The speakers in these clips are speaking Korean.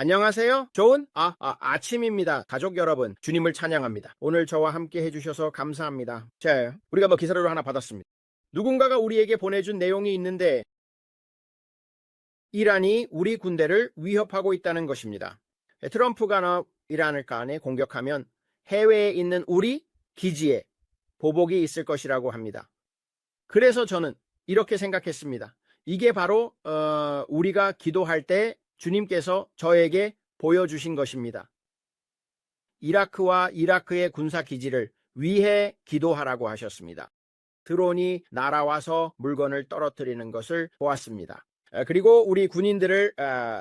안녕하세요. 좋은 아침입니다. 가족 여러분, 주님을 찬양합니다. 오늘 저와 함께 해주셔서 감사합니다. 자, 우리가 기사를 하나 받았습니다. 누군가가 우리에게 보내준 내용이 있는데 이란이 우리 군대를 위협하고 있다는 것입니다. 트럼프가 이란을 간에 공격하면 해외에 있는 우리 기지에 보복이 있을 것이라고 합니다. 그래서 저는 이렇게 생각했습니다. 이게 바로 우리가 기도할 때 주님께서 저에게 보여주신 것입니다. 이라크와 이라크의 군사기지를 위해 기도하라고 하셨습니다. 드론이 날아와서 물건을 떨어뜨리는 것을 보았습니다. 그리고 우리 군인들을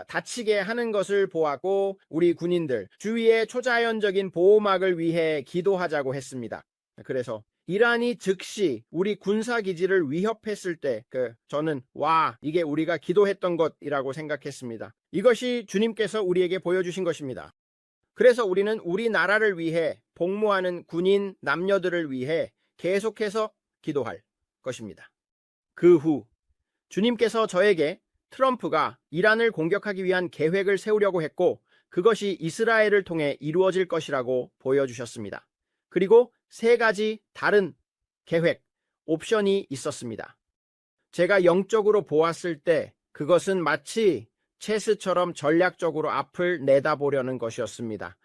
다치게 하는 것을 보았고 우리 군인들 주위의 초자연적인 보호막을 위해 기도하자고 했습니다. 그래서 이란이 즉시 우리 군사기지를 위협했을 때 저는 이게 우리가 기도했던 것이라고 생각했습니다. 이것이 주님께서 우리에게 보여주신 것입니다. 그래서 우리는 우리나라를 위해 복무하는 군인 남녀들을 위해 계속해서 기도할 것입니다. 그 후 주님께서 저에게 트럼프가 이란을 공격하기 위한 계획을 세우려고 했고 그것이 이스라엘을 통해 이루어질 것이라고 보여주셨습니다. 그리고 3가지 다른 계획, 옵션이 있었습니다. 제가 영적으로 보았을 때 그것은 마치 체스처럼 전략적으로 앞을 내다보려는 것이었습니다.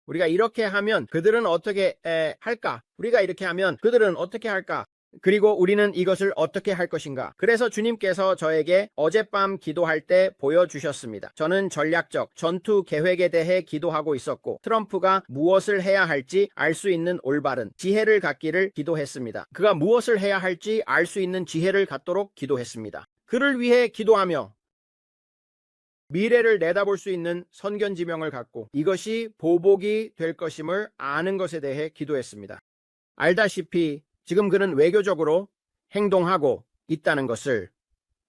우리가 이렇게 하면 그들은 어떻게 할까? 우리가 이렇게 하면 그들은 어떻게 할까? 그리고 우리는 이것을 어떻게 할 것인가? 그래서 주님께서 저에게 어젯밤 기도할 때 보여주셨습니다. 저는 전략적 전투 계획에 대해 기도하고 있었고 트럼프가 무엇을 해야 할지 알 수 있는 올바른 지혜를 갖기를 기도했습니다. 그가 무엇을 해야 할지 알 수 있는 지혜를 갖도록 기도했습니다. 그를 위해 기도하며 미래를 내다볼 수 있는 선견지명을 갖고 이것이 보복이 될 것임을 아는 것에 대해 기도했습니다. 알다시피 지금 그는 외교적으로 행동하고 있다는 것을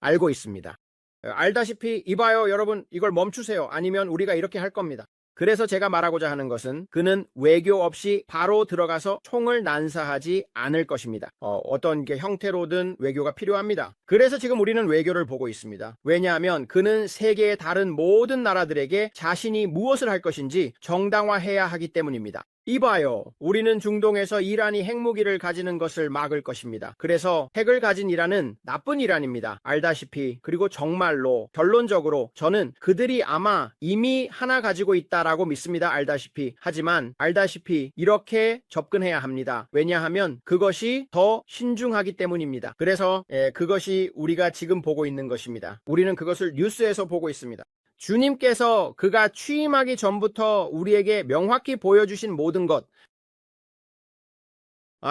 알고 있습니다. 알다시피 이봐요 여러분 이걸 멈추세요. 아니면 우리가 이렇게 할 겁니다. 그래서 제가 말하고자 하는 것은 그는 외교 없이 바로 들어가서 총을 난사하지 않을 것입니다. 어떤 형태로든 외교가 필요합니다. 그래서 지금 우리는 외교를 보고 있습니다. 왜냐하면 그는 세계의 다른 모든 나라들에게 자신이 무엇을 할 것인지 정당화해야 하기 때문입니다. 이봐요. 우리는 중동에서 이란이 핵무기를 가지는 것을 막을 것입니다. 그래서 핵을 가진 이란은 나쁜 이란입니다. 알다시피 그리고 정말로 결론적으로 저는 그들이 아마 이미 하나 가지고 있다라고 믿습니다. 알다시피. 하지만 알다시피 이렇게 접근해야 합니다. 왜냐하면 그것이 더 신중하기 때문입니다. 그래서 그것이 우리가 지금 보고 있는 것입니다. 우리는 그것을 뉴스에서 보고 있습니다. 주님께서 그가 취임하기 전부터 우리에게 명확히 보여주신 모든 것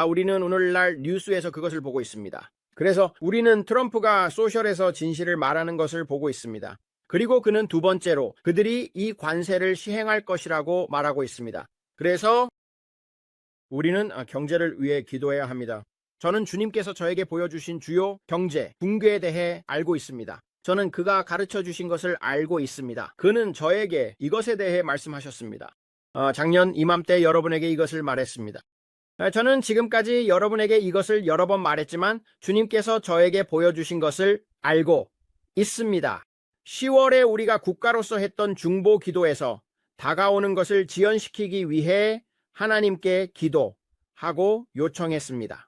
우리는 오늘날 뉴스에서 그것을 보고 있습니다. 그래서 우리는 트럼프가 소셜에서 진실을 말하는 것을 보고 있습니다. 그리고 그는 두 번째로 그들이 이 관세를 시행할 것이라고 말하고 있습니다. 그래서 우리는 경제를 위해 기도해야 합니다. 저는 주님께서 저에게 보여주신 주요 경제 붕괴에 대해 알고 있습니다. 저는 그가 가르쳐 주신 것을 알고 있습니다. 그는 저에게 이것에 대해 말씀하셨습니다. 작년 이맘때 여러분에게 이것을 말했습니다. 저는 지금까지 여러분에게 이것을 여러 번 말했지만 주님께서 저에게 보여주신 것을 알고 있습니다. 10월에 우리가 국가로서 했던 중보 기도에서 다가오는 것을 지연시키기 위해 하나님께 기도하고 요청했습니다.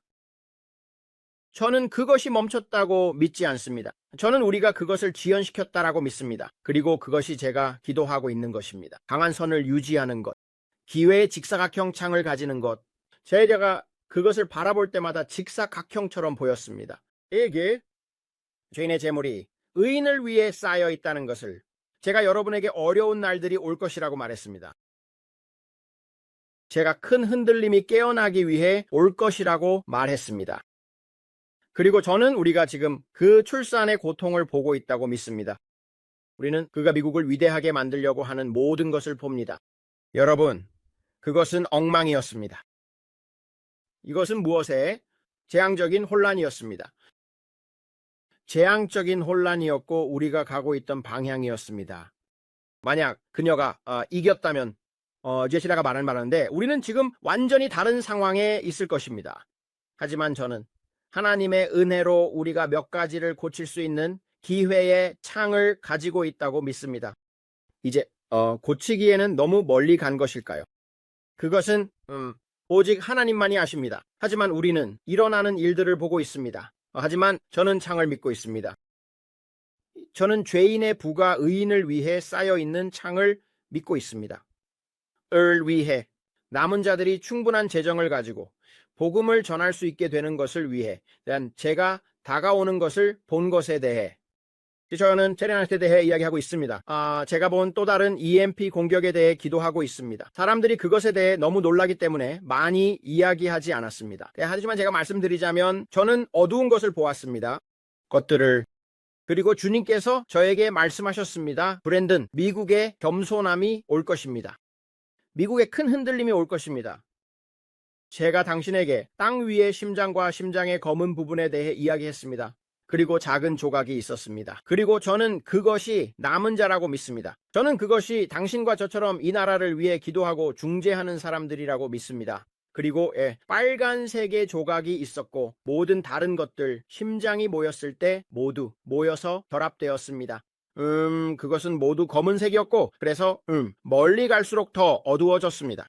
저는 그것이 멈췄다고 믿지 않습니다. 저는 우리가 그것을 지연시켰다라고 믿습니다. 그리고 그것이 제가 기도하고 있는 것입니다. 강한 선을 유지하는 것, 기회의 직사각형 창을 가지는 것, 제가 그것을 바라볼 때마다 직사각형처럼 보였습니다. 이게 죄인의 재물이 의인을 위해 쌓여 있다는 것을 제가 여러분에게 어려운 날들이 올 것이라고 말했습니다. 제가 큰 흔들림이 깨어나기 위해 올 것이라고 말했습니다. 그리고 저는 우리가 지금 그 출산의 고통을 보고 있다고 믿습니다. 우리는 그가 미국을 위대하게 만들려고 하는 모든 것을 봅니다. 여러분, 그것은 엉망이었습니다. 이것은 무엇에? 재앙적인 혼란이었습니다. 재앙적인 혼란이었고 우리가 가고 있던 방향이었습니다. 만약 그녀가 이겼다면 제시라가 말하는데 우리는 지금 완전히 다른 상황에 있을 것입니다. 하지만 저는 하나님의 은혜로 우리가 몇 가지를 고칠 수 있는 기회의 창을 가지고 있다고 믿습니다. 이제 고치기에는 너무 멀리 간 것일까요? 그것은 오직 하나님만이 아십니다. 하지만 우리는 일어나는 일들을 보고 있습니다. 하지만 저는 창을 믿고 있습니다. 저는 죄인의 부가 의인을 위해 쌓여있는 창을 믿고 있습니다. 을 위해 남은 자들이 충분한 재정을 가지고 복음을 전할 수 있게 되는 것을 위해 제가 다가오는 것을 본 것에 대해 저는 제렌한테 대해 이야기하고 있습니다. 제가 본 또 다른 EMP 공격에 대해 기도하고 있습니다. 사람들이 그것에 대해 너무 놀라기 때문에 많이 이야기하지 않았습니다. 하지만 제가 말씀드리자면 저는 어두운 것을 보았습니다. 것들을 그리고 주님께서 저에게 말씀하셨습니다. 브랜든, 미국의 겸손함이 올 것입니다. 미국의 큰 흔들림이 올 것입니다. 제가 당신에게 땅 위의 심장과 심장의 검은 부분에 대해 이야기했습니다. 그리고 작은 조각이 있었습니다. 그리고 저는 그것이 남은 자라고 믿습니다. 저는 그것이 당신과 저처럼 이 나라를 위해 기도하고 중재하는 사람들이라고 믿습니다. 그리고 빨간색의 조각이 있었고 모든 다른 것들, 심장이 모였을 때 모두 모여서 결합되었습니다. 그것은 모두 검은색이었고 그래서 멀리 갈수록 더 어두워졌습니다.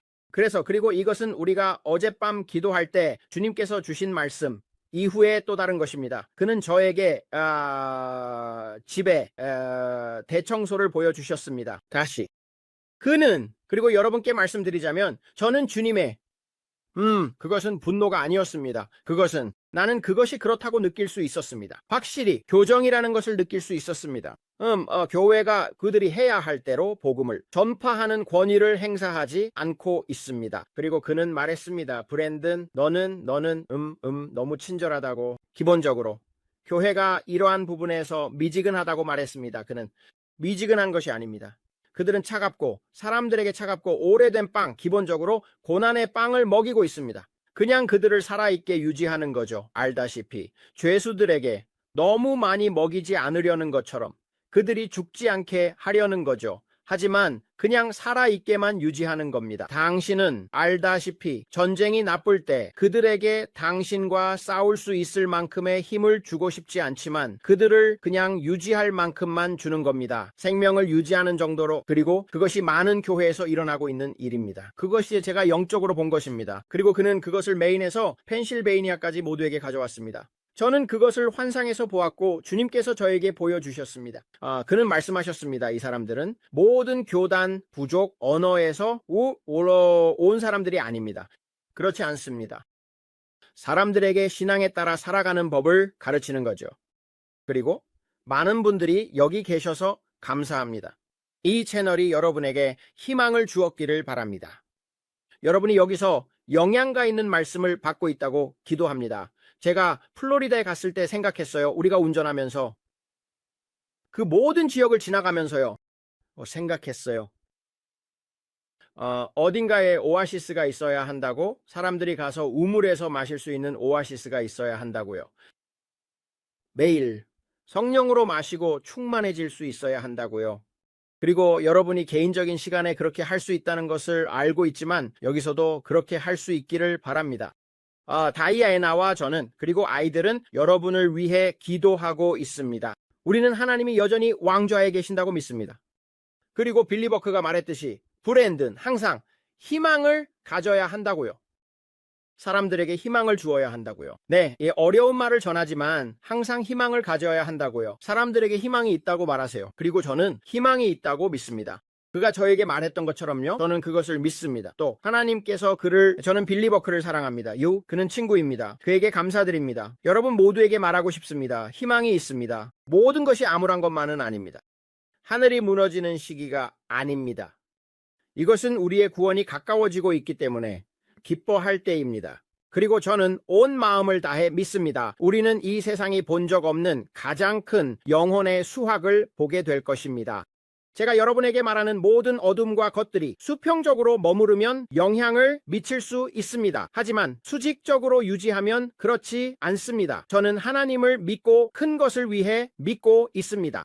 그리고 이것은 우리가 어젯밤 기도할 때 주님께서 주신 말씀 이후에 또 다른 것입니다. 그는 저에게 집에 대청소를 보여주셨습니다. 다시 그리고 여러분께 말씀드리자면 저는 주님의 그것은 분노가 아니었습니다. 나는 그것이 그렇다고 느낄 수 있었습니다. 확실히 교정이라는 것을 느낄 수 있었습니다. 교회가 그들이 해야 할 대로 복음을 전파하는 권위를 행사하지 않고 있습니다. 그리고 그는 말했습니다. 브랜든, 너는 너무 친절하다고. 기본적으로 교회가 이러한 부분에서 미지근하다고 말했습니다. 그는 미지근한 것이 아닙니다. 그들은 차갑고 사람들에게 차갑고 오래된 빵, 기본적으로 고난의 빵을 먹이고 있습니다. 그냥 그들을 살아있게 유지하는 거죠. 알다시피 죄수들에게 너무 많이 먹이지 않으려는 것처럼 그들이 죽지 않게 하려는 거죠. 하지만 그냥 살아있게만 유지하는 겁니다. 당신은 알다시피 전쟁이 나쁠 때 그들에게 당신과 싸울 수 있을 만큼의 힘을 주고 싶지 않지만 그들을 그냥 유지할 만큼만 주는 겁니다. 생명을 유지하는 정도로. 그리고 그것이 많은 교회에서 일어나고 있는 일입니다. 그것이 제가 영적으로 본 것입니다. 그리고 그는 그것을 메인에서 펜실베이니아까지 모두에게 가져왔습니다. 저는 그것을 환상에서 보았고 주님께서 저에게 보여주셨습니다. 그는 말씀하셨습니다. 이 사람들은 모든 교단, 부족, 언어에서 온 사람들이 아닙니다. 그렇지 않습니다. 사람들에게 신앙에 따라 살아가는 법을 가르치는 거죠. 그리고 많은 분들이 여기 계셔서 감사합니다. 이 채널이 여러분에게 희망을 주었기를 바랍니다. 여러분이 여기서 영양가 있는 말씀을 받고 있다고 기도합니다. 제가 플로리다에 갔을 때 생각했어요. 우리가 운전하면서 그 모든 지역을 지나가면서요. 생각했어요. 어딘가에 오아시스가 있어야 한다고, 사람들이 가서 우물에서 마실 수 있는 오아시스가 있어야 한다고요. 매일 성령으로 마시고 충만해질 수 있어야 한다고요. 그리고 여러분이 개인적인 시간에 그렇게 할 수 있다는 것을 알고 있지만 여기서도 그렇게 할 수 있기를 바랍니다. 다이아나와 저는 그리고 아이들은 여러분을 위해 기도하고 있습니다. 우리는 하나님이 여전히 왕좌에 계신다고 믿습니다. 그리고 빌리 버크가 말했듯이 브랜든 항상 희망을 가져야 한다고요. 사람들에게 희망을 주어야 한다고요. 네, 어려운 말을 전하지만 항상 희망을 가져야 한다고요. 사람들에게 희망이 있다고 말하세요. 그리고 저는 희망이 있다고 믿습니다. 그가 저에게 말했던 것처럼요. 저는 그것을 믿습니다. 또 하나님께서 저는 빌리 버크를 사랑합니다. 그는 친구입니다. 그에게 감사드립니다. 여러분 모두에게 말하고 싶습니다. 희망이 있습니다. 모든 것이 암울한 것만은 아닙니다. 하늘이 무너지는 시기가 아닙니다. 이것은 우리의 구원이 가까워지고 있기 때문에 기뻐할 때입니다. 그리고 저는 온 마음을 다해 믿습니다. 우리는 이 세상이 본 적 없는 가장 큰 영혼의 수확을 보게 될 것입니다. 제가 여러분에게 말하는 모든 어둠과 것들이 수평적으로 머무르면 영향을 미칠 수 있습니다. 하지만 수직적으로 유지하면 그렇지 않습니다. 저는 하나님을 믿고 큰 것을 위해 믿고 있습니다.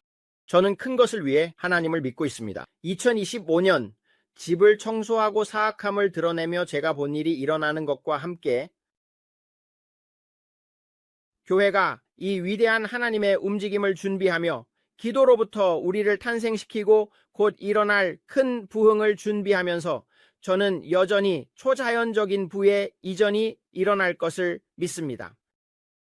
저는 큰 것을 위해 하나님을 믿고 있습니다. 2025년 집을 청소하고 사악함을 드러내며 제가 본 일이 일어나는 것과 함께 교회가 이 위대한 하나님의 움직임을 준비하며 기도로부터 우리를 탄생시키고 곧 일어날 큰 부흥을 준비하면서 저는 여전히 초자연적인 부의 이전이 일어날 것을 믿습니다.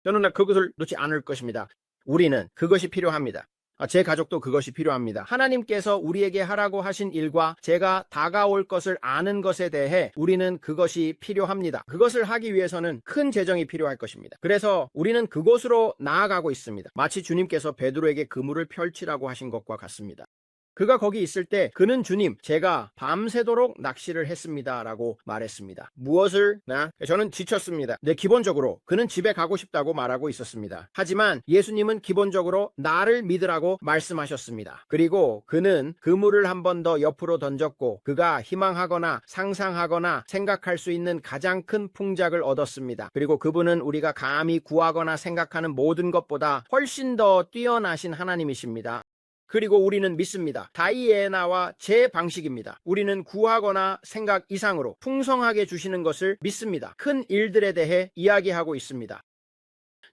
저는 그것을 놓지 않을 것입니다. 우리는 그것이 필요합니다. 제 가족도 그것이 필요합니다. 하나님께서 우리에게 하라고 하신 일과 제가 다가올 것을 아는 것에 대해 우리는 그것이 필요합니다. 그것을 하기 위해서는 큰 재정이 필요할 것입니다. 그래서 우리는 그곳으로 나아가고 있습니다. 마치 주님께서 베드로에게 그물을 펼치라고 하신 것과 같습니다. 그가 거기 있을 때 그는 주님, 제가 밤새도록 낚시를 했습니다 라고 말했습니다. 무엇을? 저는 지쳤습니다. 네, 기본적으로 그는 집에 가고 싶다고 말하고 있었습니다. 하지만 예수님은 기본적으로 나를 믿으라고 말씀하셨습니다. 그리고 그는 그물을 한 번 더 옆으로 던졌고 그가 희망하거나 상상하거나 생각할 수 있는 가장 큰 풍작을 얻었습니다. 그리고 그분은 우리가 감히 구하거나 생각하는 모든 것보다 훨씬 더 뛰어나신 하나님이십니다. 그리고 우리는 믿습니다. 다이애나와 제 방식입니다. 우리는 구하거나 생각 이상으로 풍성하게 주시는 것을 믿습니다. 큰 일들에 대해 이야기하고 있습니다.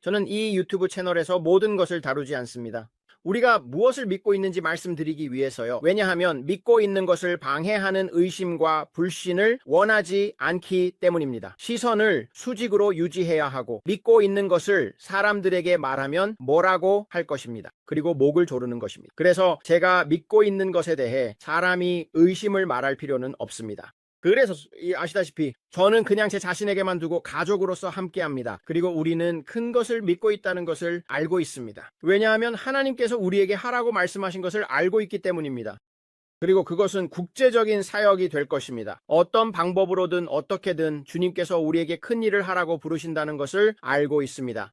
저는 이 유튜브 채널에서 모든 것을 다루지 않습니다. 우리가 무엇을 믿고 있는지 말씀드리기 위해서요. 왜냐하면 믿고 있는 것을 방해하는 의심과 불신을 원하지 않기 때문입니다. 시선을 수직으로 유지해야 하고 믿고 있는 것을 사람들에게 말하면 뭐라고 할 것입니다. 그리고 목을 조르는 것입니다. 그래서 제가 믿고 있는 것에 대해 사람이 의심을 말할 필요는 없습니다. 그래서 아시다시피 저는 그냥 제 자신에게만 두고 가족으로서 함께합니다. 그리고 우리는 큰 것을 믿고 있다는 것을 알고 있습니다. 왜냐하면 하나님께서 우리에게 하라고 말씀하신 것을 알고 있기 때문입니다. 그리고 그것은 국제적인 사역이 될 것입니다. 어떤 방법으로든 어떻게든 주님께서 우리에게 큰 일을 하라고 부르신다는 것을 알고 있습니다.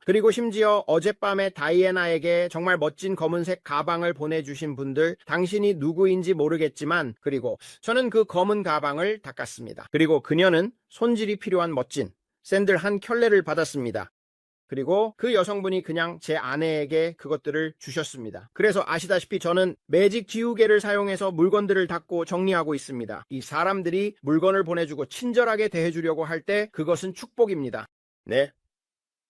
그리고 심지어 어젯밤에 다이애나에게 정말 멋진 검은색 가방을 보내주신 분들, 당신이 누구인지 모르겠지만, 그리고 저는 그 검은 가방을 닦았습니다. 그리고 그녀는 손질이 필요한 멋진 샌들 한 켤레를 받았습니다. 그리고 그 여성분이 그냥 제 아내에게 그것들을 주셨습니다. 그래서 아시다시피 저는 매직 지우개를 사용해서 물건들을 닦고 정리하고 있습니다. 이 사람들이 물건을 보내주고 친절하게 대해주려고 할 때 그것은 축복입니다. 네.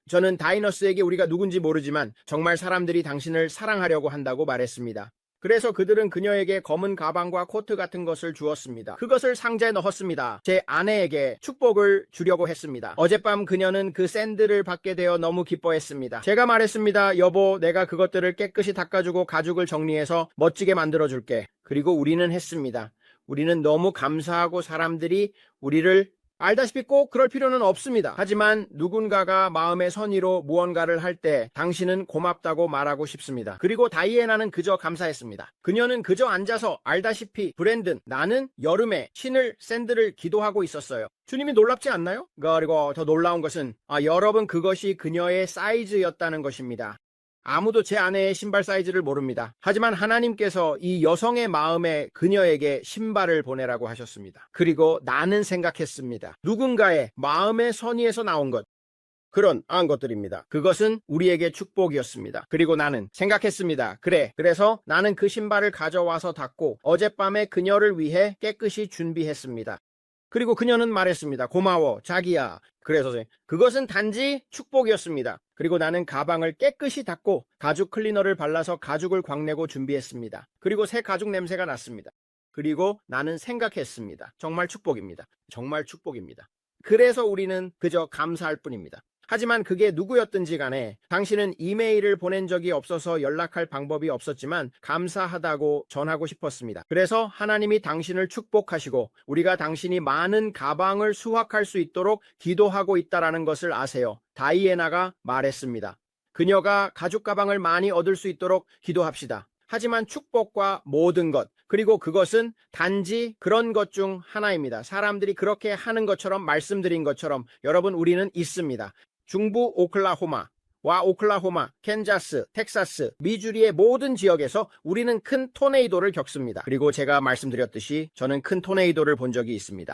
저는 다이너스에게 우리가 누군지 모르지만 정말 사람들이 당신을 사랑하려고 한다고 말했습니다. 그래서 그들은 그녀에게 검은 가방과 코트 같은 것을 주었습니다. 그것을 상자에 넣었습니다. 제 아내에게 축복을 주려고 했습니다. 어젯밤 그녀는 그 샌들을 받게 되어 너무 기뻐했습니다. 제가 말했습니다. 여보, 내가 그것들을 깨끗이 닦아주고 가죽을 정리해서 멋지게 만들어줄게. 그리고 우리는 했습니다. 우리는 너무 감사하고 사람들이 우리를 알다시피 꼭 그럴 필요는 없습니다. 하지만 누군가가 마음의 선의로 무언가를 할 때 당신은 고맙다고 말하고 싶습니다. 그리고 다이애나는 그저 감사했습니다. 그녀는 그저 앉아서 알다시피 브랜든, 나는 여름에 신을 샌들을 기도하고 있었어요. 주님이 놀랍지 않나요? 그리고 더 놀라운 것은 여러분 그것이 그녀의 사이즈였다는 것입니다. 아무도 제 아내의 신발 사이즈를 모릅니다. 하지만 하나님께서 이 여성의 마음에 그녀에게 신발을 보내라고 하셨습니다. 그리고 나는 생각했습니다. 누군가의 마음의 선의에서 나온 것. 그런 것들입니다. 그것은 우리에게 축복이었습니다. 그리고 나는 생각했습니다. 그래서 나는 그 신발을 가져와서 닦고 어젯밤에 그녀를 위해 깨끗이 준비했습니다. 그리고 그녀는 말했습니다. 고마워, 자기야. 그래서 그것은 단지 축복이었습니다. 그리고 나는 가방을 깨끗이 닦고 가죽 클리너를 발라서 가죽을 광내고 준비했습니다. 그리고 새 가죽 냄새가 났습니다. 그리고 나는 생각했습니다. 정말 축복입니다. 정말 축복입니다. 그래서 우리는 그저 감사할 뿐입니다. 하지만 그게 누구였든지 간에 당신은 이메일을 보낸 적이 없어서 연락할 방법이 없었지만 감사하다고 전하고 싶었습니다. 그래서 하나님이 당신을 축복하시고 우리가 당신이 많은 가방을 수확할 수 있도록 기도하고 있다는 것을 아세요. 다이애나가 말했습니다. 그녀가 가죽 가방을 많이 얻을 수 있도록 기도합시다. 하지만 축복과 모든 것, 그리고 그것은 단지 그런 것 중 하나입니다. 사람들이 그렇게 하는 것처럼 말씀드린 것처럼 여러분 우리는 있습니다. 중부 오클라호마와 오클라호마, 캔자스, 텍사스, 미주리의 모든 지역에서 우리는 큰 토네이도를 겪습니다. 그리고 제가 말씀드렸듯이 저는 큰 토네이도를 본 적이 있습니다.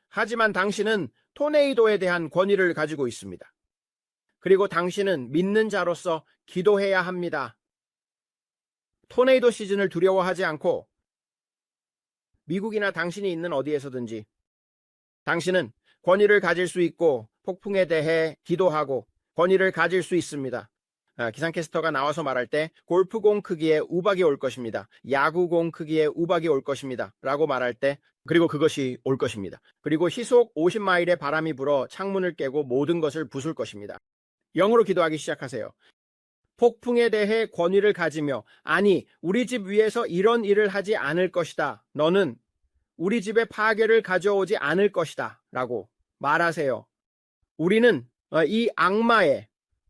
하지만 당신은 토네이도에 대한 권위를 가지고 있습니다. 그리고 당신은 믿는 자로서 기도해야 합니다. 토네이도 시즌을 두려워하지 않고 미국이나 당신이 있는 어디에서든지 당신은 권위를 가질 수 있고 폭풍에 대해 기도하고 권위를 가질 수 있습니다. 기상캐스터가 나와서 말할 때 골프공 크기의 우박이 올 것입니다. 야구공 크기의 우박이 올 것입니다. 라고 말할 때 그리고 그것이 올 것입니다. 그리고 시속 50마일의 바람이 불어 창문을 깨고 모든 것을 부술 것입니다. 영으로 기도하기 시작하세요. 폭풍에 대해 권위를 가지며 아니 우리 집 위에서 이런 일을 하지 않을 것이다. 너는 우리 집에 파괴를 가져오지 않을 것이다. 라고 말하세요. 우리는 이 악마의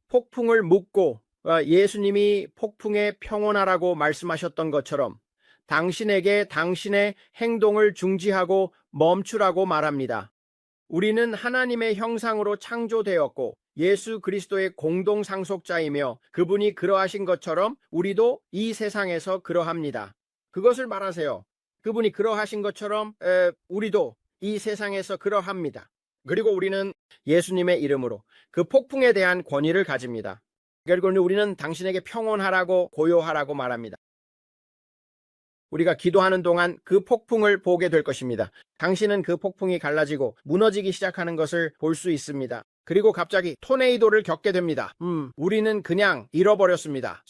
폭풍을 묻고 예수님이 폭풍에 평온하라고 말씀하셨던 것처럼 당신에게 당신의 행동을 중지하고 멈추라고 말합니다. 우리는 하나님의 형상으로 창조되었고 예수 그리스도의 공동 상속자이며 그분이 그러하신 것처럼 우리도 이 세상에서 그러합니다. 그것을 말하세요. 그분이 그러하신 것처럼 우리도 이 세상에서 그러합니다. 그리고 우리는 예수님의 이름으로 그 폭풍에 대한 권위를 가집니다. 그리고 우리는 당신에게 평온하라고 고요하라고 말합니다. 우리가 기도하는 동안 그 폭풍을 보게 될 것입니다. 당신은 그 폭풍이 갈라지고 무너지기 시작하는 것을 볼 수 있습니다. 그리고 갑자기 토네이도를 겪게 됩니다. 우리는 그냥 잃어버렸습니다.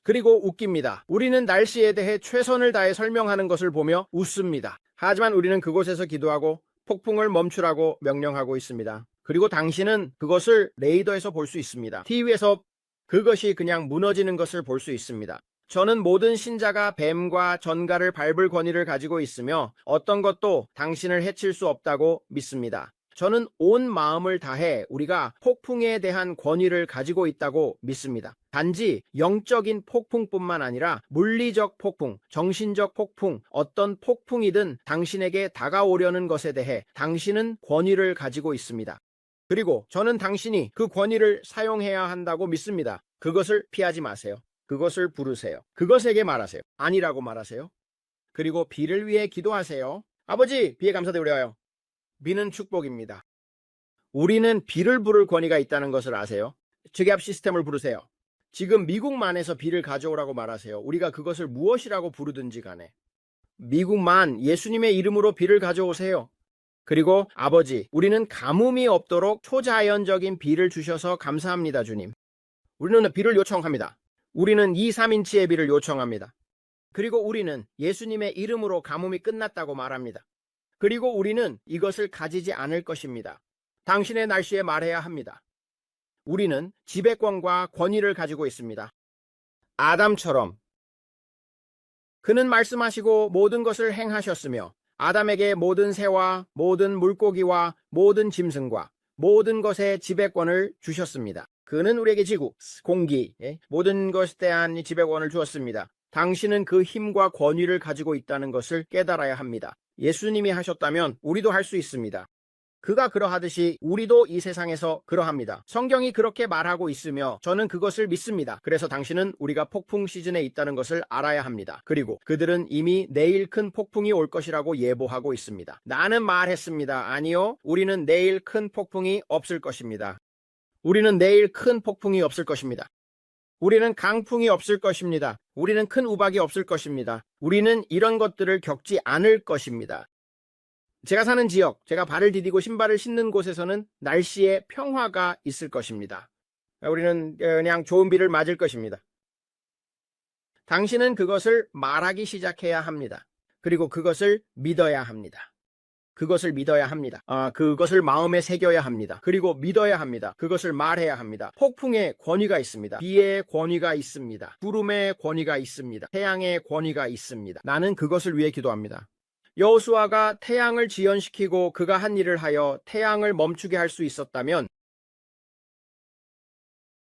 그리고 웃깁니다. 우리는 날씨에 대해 최선을 다해 설명하는 것을 보며 웃습니다. 하지만 우리는 그곳에서 기도하고 폭풍을 멈추라고 명령하고 있습니다. 그리고 당신은 그것을 레이더에서 볼 수 있습니다. TV에서 그것이 그냥 무너지는 것을 볼 수 있습니다. 저는 모든 신자가 뱀과 전갈을 밟을 권위를 가지고 있으며 어떤 것도 당신을 해칠 수 없다고 믿습니다. 저는 온 마음을 다해 우리가 폭풍에 대한 권위를 가지고 있다고 믿습니다. 단지 영적인 폭풍뿐만 아니라 물리적 폭풍, 정신적 폭풍, 어떤 폭풍이든 당신에게 다가오려는 것에 대해 당신은 권위를 가지고 있습니다. 그리고 저는 당신이 그 권위를 사용해야 한다고 믿습니다. 그것을 피하지 마세요. 그것을 부르세요. 그것에게 말하세요. 아니라고 말하세요. 그리고 비를 위해 기도하세요. 아버지, 비에 감사드려요. 비는 축복입니다. 우리는 비를 부를 권위가 있다는 것을 아세요? 즉압 시스템을 부르세요. 지금 미국만에서 비를 가져오라고 말하세요. 우리가 그것을 무엇이라고 부르든지 간에. 미국만 예수님의 이름으로 비를 가져오세요. 그리고 아버지, 우리는 가뭄이 없도록 초자연적인 비를 주셔서 감사합니다, 주님. 우리는 비를 요청합니다. 우리는 2, 3인치의 비를 요청합니다. 그리고 우리는 예수님의 이름으로 가뭄이 끝났다고 말합니다. 그리고 우리는 이것을 가지지 않을 것입니다. 당신의 날씨에 말해야 합니다. 우리는 지배권과 권위를 가지고 있습니다. 아담처럼 그는 말씀하시고 모든 것을 행하셨으며 아담에게 모든 새와 모든 물고기와 모든 짐승과 모든 것의 지배권을 주셨습니다. 그는 우리에게 지구, 공기, 모든 것에 대한 지배권을 주었습니다. 당신은 그 힘과 권위를 가지고 있다는 것을 깨달아야 합니다. 예수님이 하셨다면 우리도 할 수 있습니다. 그가 그러하듯이 우리도 이 세상에서 그러합니다. 성경이 그렇게 말하고 있으며 저는 그것을 믿습니다. 그래서 당신은 우리가 폭풍 시즌에 있다는 것을 알아야 합니다. 그리고 그들은 이미 내일 큰 폭풍이 올 것이라고 예보하고 있습니다. 나는 말했습니다. 아니요, 우리는 내일 큰 폭풍이 없을 것입니다. 우리는 내일 큰 폭풍이 없을 것입니다. 우리는 강풍이 없을 것입니다. 우리는 큰 우박이 없을 것입니다. 우리는 이런 것들을 겪지 않을 것입니다. 제가 사는 지역, 제가 발을 디디고 신발을 신는 곳에서는 날씨에 평화가 있을 것입니다. 우리는 그냥 좋은 비를 맞을 것입니다. 당신은 그것을 말하기 시작해야 합니다. 그리고 그것을 믿어야 합니다. 그것을 믿어야 합니다. 그것을 마음에 새겨야 합니다. 그리고 믿어야 합니다. 그것을 말해야 합니다. 폭풍의 권위가 있습니다. 비의 권위가 있습니다. 구름의 권위가 있습니다. 태양의 권위가 있습니다. 나는 그것을 위해 기도합니다. 여호수아가 태양을 지연시키고 그가 한 일을 하여 태양을 멈추게 할 수 있었다면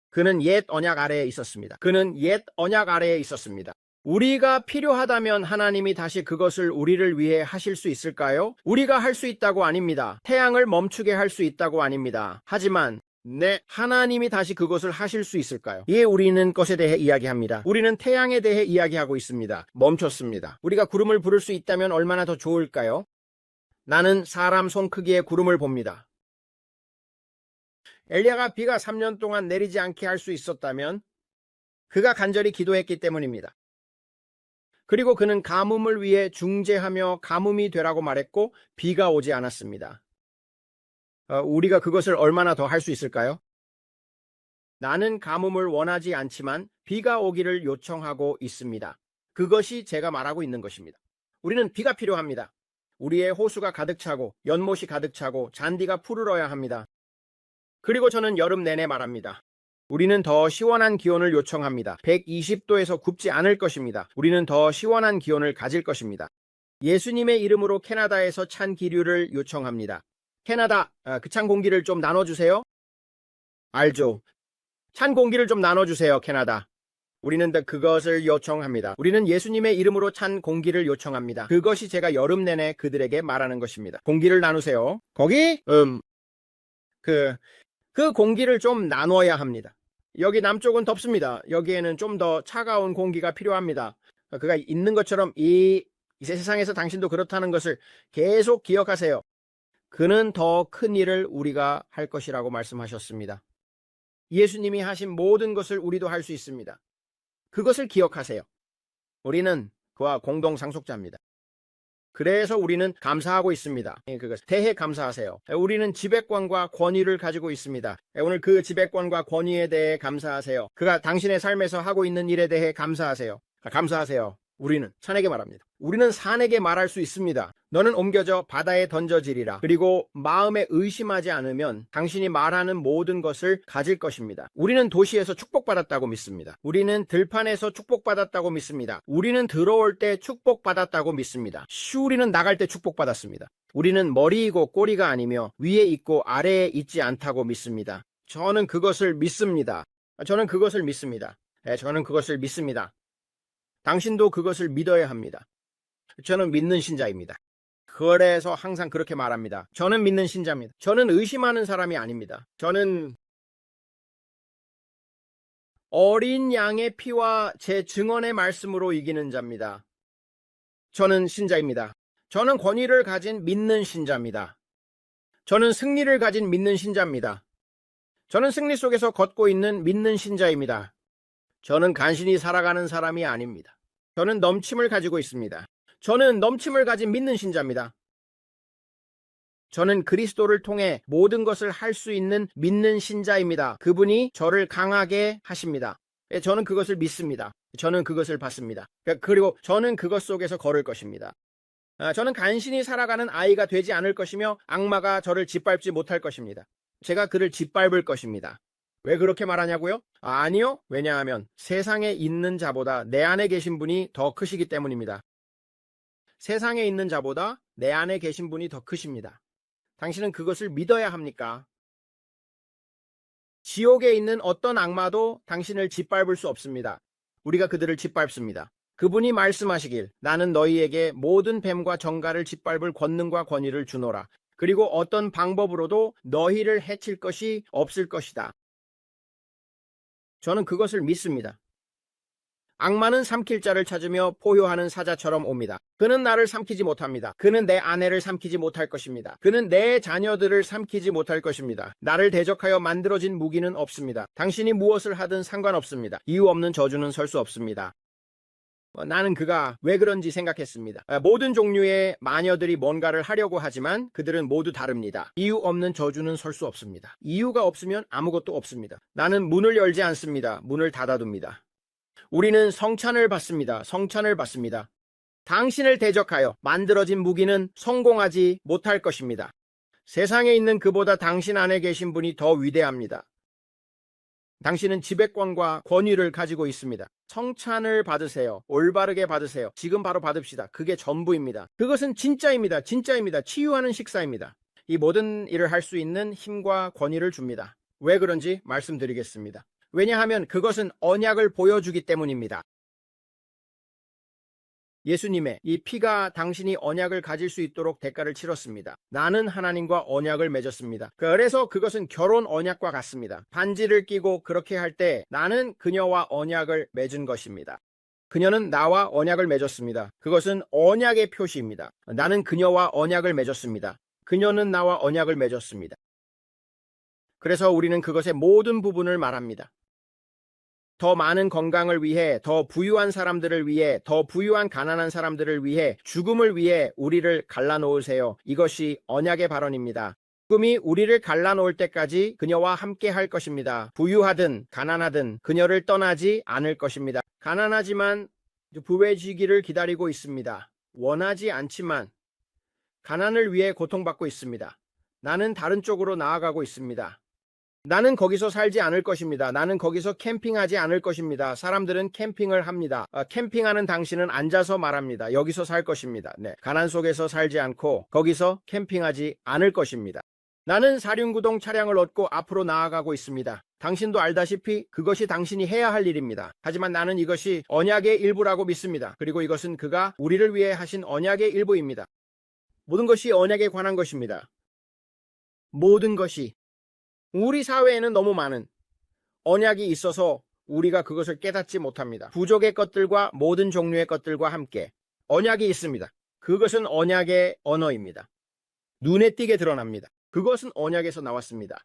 그는 옛 언약 아래에 있었습니다. 그는 옛 언약 아래에 있었습니다. 우리가 필요하다면 하나님이 다시 그것을 우리를 위해 하실 수 있을까요? 우리가 할 수 있다고 아닙니다. 태양을 멈추게 할 수 있다고 아닙니다. 하지만 하나님이 다시 그것을 하실 수 있을까요? 우리는 것에 대해 이야기합니다. 우리는 태양에 대해 이야기하고 있습니다. 멈췄습니다. 우리가 구름을 부를 수 있다면 얼마나 더 좋을까요? 나는 사람 손 크기의 구름을 봅니다. 엘리야가 비가 3년 동안 내리지 않게 할 수 있었다면 그가 간절히 기도했기 때문입니다. 그리고 그는 가뭄을 위해 중재하며 가뭄이 되라고 말했고 비가 오지 않았습니다. 우리가 그것을 얼마나 더 할 수 있을까요? 나는 가뭄을 원하지 않지만 비가 오기를 요청하고 있습니다. 그것이 제가 말하고 있는 것입니다. 우리는 비가 필요합니다. 우리의 호수가 가득 차고 연못이 가득 차고 잔디가 푸르러야 합니다. 그리고 저는 여름 내내 말합니다. 우리는 더 시원한 기온을 요청합니다. 120도에서 굽지 않을 것입니다. 우리는 더 시원한 기온을 가질 것입니다. 예수님의 이름으로 캐나다에서 찬 기류를 요청합니다. 캐나다, 그 찬 공기를 좀 나눠주세요. 알죠? 찬 공기를 좀 나눠주세요, 캐나다. 우리는 그것을 요청합니다. 우리는 예수님의 이름으로 찬 공기를 요청합니다. 그것이 제가 여름 내내 그들에게 말하는 것입니다. 공기를 나누세요. 거기? 그 공기를 좀 나눠야 합니다. 여기 남쪽은 덥습니다. 여기에는 좀 더 차가운 공기가 필요합니다. 그가 있는 것처럼 이 세상에서 당신도 그렇다는 것을 계속 기억하세요. 그는 더 큰 일을 우리가 할 것이라고 말씀하셨습니다. 예수님이 하신 모든 것을 우리도 할 수 있습니다. 그것을 기억하세요. 우리는 그와 공동 상속자입니다. 그래서 우리는 감사하고 있습니다. 그것 대해 감사하세요. 우리는 지배권과 권위를 가지고 있습니다. 오늘 그 지배권과 권위에 대해 감사하세요. 그가 당신의 삶에서 하고 있는 일에 대해 감사하세요. 감사하세요. 우리는 산에게 말합니다. 우리는 산에게 말할 수 있습니다. 너는 옮겨져 바다에 던져지리라. 그리고 마음에 의심하지 않으면 당신이 말하는 모든 것을 가질 것입니다. 우리는 도시에서 축복받았다고 믿습니다. 우리는 들판에서 축복받았다고 믿습니다. 우리는 들어올 때 축복받았다고 믿습니다. 우리는 나갈 때 축복받았습니다. 우리는 머리이고 꼬리가 아니며 위에 있고 아래에 있지 않다고 믿습니다. 저는 그것을 믿습니다. 저는 그것을 믿습니다. 저는 그것을 믿습니다. 당신도 그것을 믿어야 합니다. 저는 믿는 신자입니다. 그래서 항상 그렇게 말합니다. 저는 믿는 신자입니다. 저는 의심하는 사람이 아닙니다. 저는 어린 양의 피와 제 증언의 말씀으로 이기는 자입니다. 저는 신자입니다. 저는 권위를 가진 믿는 신자입니다. 저는 승리를 가진 믿는 신자입니다. 저는 승리 속에서 걷고 있는 믿는 신자입니다. 저는 간신히 살아가는 사람이 아닙니다. 저는 넘침을 가지고 있습니다. 저는 넘침을 가진 믿는 신자입니다. 저는 그리스도를 통해 모든 것을 할 수 있는 믿는 신자입니다. 그분이 저를 강하게 하십니다. 저는 그것을 믿습니다. 저는 그것을 받습니다. 그리고 저는 그것 속에서 걸을 것입니다. 저는 간신히 살아가는 아이가 되지 않을 것이며 악마가 저를 짓밟지 못할 것입니다. 제가 그를 짓밟을 것입니다. 왜 그렇게 말하냐고요? 아니요. 왜냐하면 세상에 있는 자보다 내 안에 계신 분이 더 크시기 때문입니다. 세상에 있는 자보다 내 안에 계신 분이 더 크십니다. 당신은 그것을 믿어야 합니까? 지옥에 있는 어떤 악마도 당신을 짓밟을 수 없습니다. 우리가 그들을 짓밟습니다. 그분이 말씀하시길 나는 너희에게 모든 뱀과 정갈을 짓밟을 권능과 권위를 주노라. 그리고 어떤 방법으로도 너희를 해칠 것이 없을 것이다. 저는 그것을 믿습니다. 악마는 삼킬 자를 찾으며 포효하는 사자처럼 옵니다. 그는 나를 삼키지 못합니다. 그는 내 아내를 삼키지 못할 것입니다. 그는 내 자녀들을 삼키지 못할 것입니다. 나를 대적하여 만들어진 무기는 없습니다. 당신이 무엇을 하든 상관없습니다. 이유 없는 저주는 설 수 없습니다. 나는 그가 왜 그런지 생각했습니다. 모든 종류의 마녀들이 뭔가를 하려고 하지만 그들은 모두 다릅니다. 이유 없는 저주는 설 수 없습니다. 이유가 없으면 아무것도 없습니다. 나는 문을 열지 않습니다. 문을 닫아둡니다. 우리는 성찬을 받습니다. 성찬을 받습니다. 당신을 대적하여 만들어진 무기는 성공하지 못할 것입니다. 세상에 있는 그보다 당신 안에 계신 분이 더 위대합니다. 당신은 지배권과 권위를 가지고 있습니다. 성찬을 받으세요. 올바르게 받으세요. 지금 바로 받읍시다. 그게 전부입니다. 그것은 진짜입니다. 진짜입니다. 치유하는 식사입니다. 이 모든 일을 할 수 있는 힘과 권위를 줍니다. 왜 그런지 말씀드리겠습니다. 왜냐하면 그것은 언약을 보여주기 때문입니다. 예수님의 이 피가 당신이 언약을 가질 수 있도록 대가를 치렀습니다. 나는 하나님과 언약을 맺었습니다. 그래서 그것은 결혼 언약과 같습니다. 반지를 끼고 그렇게 할 때 나는 그녀와 언약을 맺은 것입니다. 그녀는 나와 언약을 맺었습니다. 그것은 언약의 표시입니다. 나는 그녀와 언약을 맺었습니다. 그녀는 나와 언약을 맺었습니다. 그래서 우리는 그것의 모든 부분을 말합니다. 더 많은 건강을 위해, 더 부유한 사람들을 위해, 더 부유한 가난한 사람들을 위해, 죽음을 위해 우리를 갈라놓으세요. 이것이 언약의 발언입니다. 죽음이 우리를 갈라놓을 때까지 그녀와 함께 할 것입니다. 부유하든 가난하든 그녀를 떠나지 않을 것입니다. 가난하지만 부해지기를 기다리고 있습니다. 원하지 않지만 가난을 위해 고통받고 있습니다. 나는 다른 쪽으로 나아가고 있습니다. 나는 거기서 살지 않을 것입니다. 나는 거기서 캠핑하지 않을 것입니다. 사람들은 캠핑을 합니다. 캠핑하는 당신은 앉아서 말합니다. 여기서 살 것입니다. 네, 가난 속에서 살지 않고 거기서 캠핑하지 않을 것입니다. 나는 사륜구동 차량을 얻고 앞으로 나아가고 있습니다. 당신도 알다시피 그것이 당신이 해야 할 일입니다. 하지만 나는 이것이 언약의 일부라고 믿습니다. 그리고 이것은 그가 우리를 위해 하신 언약의 일부입니다. 모든 것이 언약에 관한 것입니다. 모든 것이. 우리 사회에는 너무 많은 언약이 있어서 우리가 그것을 깨닫지 못합니다. 부족의 것들과 모든 종류의 것들과 함께 언약이 있습니다. 그것은 언약의 언어입니다. 눈에 띄게 드러납니다. 그것은 언약에서 나왔습니다.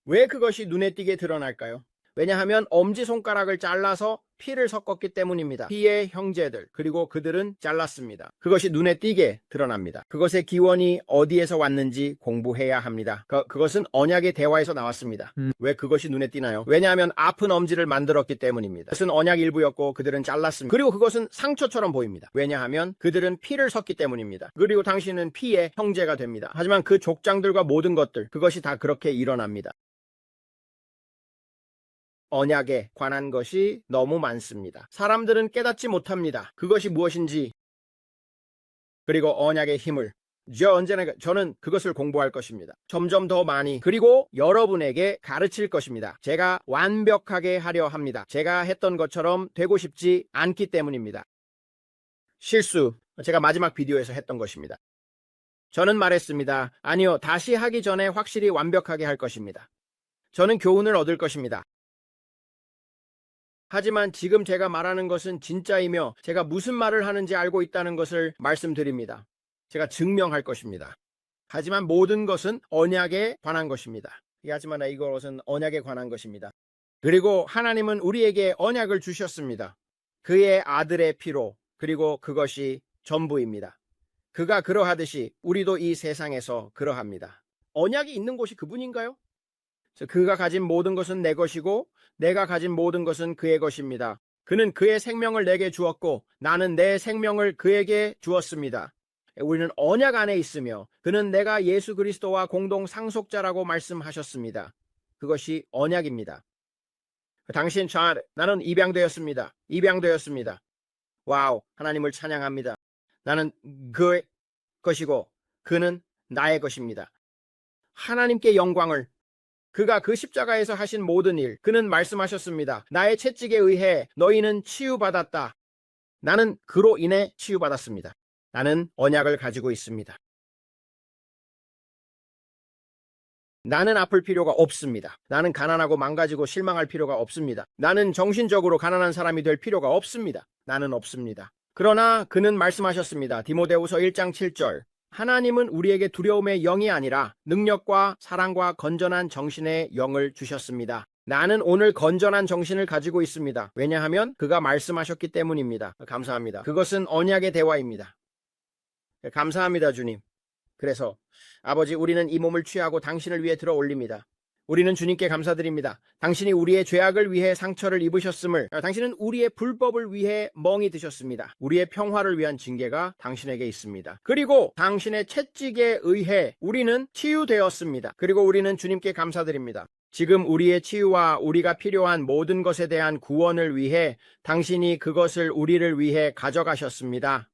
왜 그것이 눈에 띄게 드러날까요? 왜냐하면 엄지손가락을 잘라서 피를 섞었기 때문입니다. 피의 형제들, 그리고 그들은 잘랐습니다. 그것이 눈에 띄게 드러납니다. 그것의 기원이 어디에서 왔는지 공부해야 합니다. 그것은 언약의 대화에서 나왔습니다. 왜 그것이 눈에 띄나요? 왜냐하면 아픈 엄지를 만들었기 때문입니다. 그것은 언약 일부였고 그들은 잘랐습니다. 그리고 그것은 상처처럼 보입니다. 왜냐하면 그들은 피를 섞기 때문입니다. 그리고 당신은 피의 형제가 됩니다. 하지만 그 족장들과 모든 것들, 그것이 다 그렇게 일어납니다. 언약에 관한 것이 너무 많습니다. 사람들은 깨닫지 못합니다. 그것이 무엇인지. 그리고 언약의 힘을 저는 그것을 공부할 것입니다. 점점 더 많이. 그리고 여러분에게 가르칠 것입니다. 제가 완벽하게 하려 합니다. 제가 했던 것처럼 되고 싶지 않기 때문입니다. 실수. 제가 마지막 비디오에서 했던 것입니다. 저는 말했습니다. 아니요, 다시 하기 전에 확실히 완벽하게 할 것입니다. 저는 교훈을 얻을 것입니다. 하지만 지금 제가 말하는 것은 진짜이며 제가 무슨 말을 하는지 알고 있다는 것을 말씀드립니다. 제가 증명할 것입니다. 하지만 모든 것은 언약에 관한 것입니다. 하지만 이것은 언약에 관한 것입니다. 그리고 하나님은 우리에게 언약을 주셨습니다. 그의 아들의 피로. 그리고 그것이 전부입니다. 그가 그러하듯이 우리도 이 세상에서 그러합니다. 언약이 있는 곳이 그분인가요? 그가 가진 모든 것은 내 것이고 내가 가진 모든 것은 그의 것입니다. 그는 그의 생명을 내게 주었고 나는 내 생명을 그에게 주었습니다. 우리는 언약 안에 있으며 그는 내가 예수 그리스도와 공동 상속자라고 말씀하셨습니다. 그것이 언약입니다. 당신 나는 입양되었습니다. 입양되었습니다. 와우, 하나님을 찬양합니다. 나는 그의 것이고 그는 나의 것입니다. 하나님께 영광을. 그가 그 십자가에서 하신 모든 일, 그는 말씀하셨습니다. 나의 채찍에 의해 너희는 치유받았다. 나는 그로 인해 치유받았습니다. 나는 언약을 가지고 있습니다. 나는 아플 필요가 없습니다. 나는 가난하고 망가지고 실망할 필요가 없습니다. 나는 정신적으로 가난한 사람이 될 필요가 없습니다. 나는 없습니다. 그러나 그는 말씀하셨습니다. 디모데후서 1장 7절. 하나님은 우리에게 두려움의 영이 아니라 능력과 사랑과 건전한 정신의 영을 주셨습니다. 나는 오늘 건전한 정신을 가지고 있습니다. 왜냐하면 그가 말씀하셨기 때문입니다. 감사합니다. 그것은 언약의 대화입니다. 감사합니다, 주님. 그래서 아버지, 우리는 이 몸을 취하고 당신을 위해 들어 올립니다. 우리는 주님께 감사드립니다. 당신이 우리의 죄악을 위해 상처를 입으셨음을, 당신은 우리의 불법을 위해 멍이 드셨습니다. 우리의 평화를 위한 징계가 당신에게 있습니다. 그리고 당신의 채찍에 의해 우리는 치유되었습니다. 그리고 우리는 주님께 감사드립니다. 지금 우리의 치유와 우리가 필요한 모든 것에 대한 구원을 위해 당신이 그것을 우리를 위해 가져가셨습니다.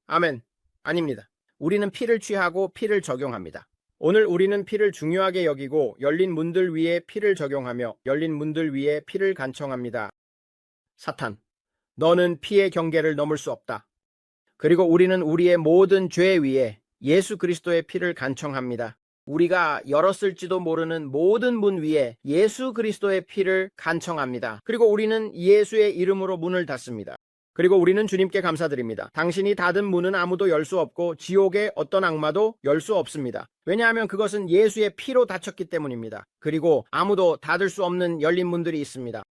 아멘. 아닙니다. 우리는 피를 취하고 피를 적용합니다. 오늘 우리는 피를 중요하게 여기고 열린 문들 위에 피를 적용하며 열린 문들 위에 피를 간청합니다. 사탄, 너는 피의 경계를 넘을 수 없다. 그리고 우리는 우리의 모든 죄 위에 예수 그리스도의 피를 간청합니다. 우리가 열었을지도 모르는 모든 문 위에 예수 그리스도의 피를 간청합니다. 그리고 우리는 예수의 이름으로 문을 닫습니다. 그리고 우리는 주님께 감사드립니다. 당신이 닫은 문은 아무도 열 수 없고 지옥의 어떤 악마도 열 수 없습니다. 왜냐하면 그것은 예수의 피로 닫혔기 때문입니다. 그리고 아무도 닫을 수 없는 열린 문들이 있습니다.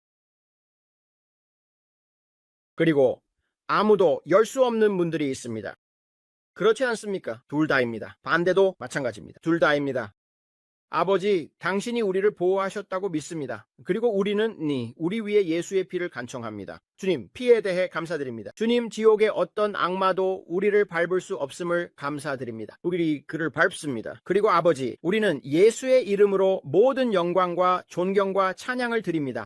그리고 아무도 열 수 없는 문들이 있습니다. 그렇지 않습니까? 둘 다입니다. 반대도 마찬가지입니다. 둘 다입니다. 아버지, 당신이 우리를 보호하셨다고 믿습니다. 그리고 우리는 우리 위에 예수의 피를 간청합니다. 주님, 피에 대해 감사드립니다. 주님, 지옥의 어떤 악마도 우리를 밟을 수 없음을 감사드립니다. 우리 그를 밟습니다. 그리고 아버지, 우리는 예수의 이름으로 모든 영광과 존경과 찬양을 드립니다.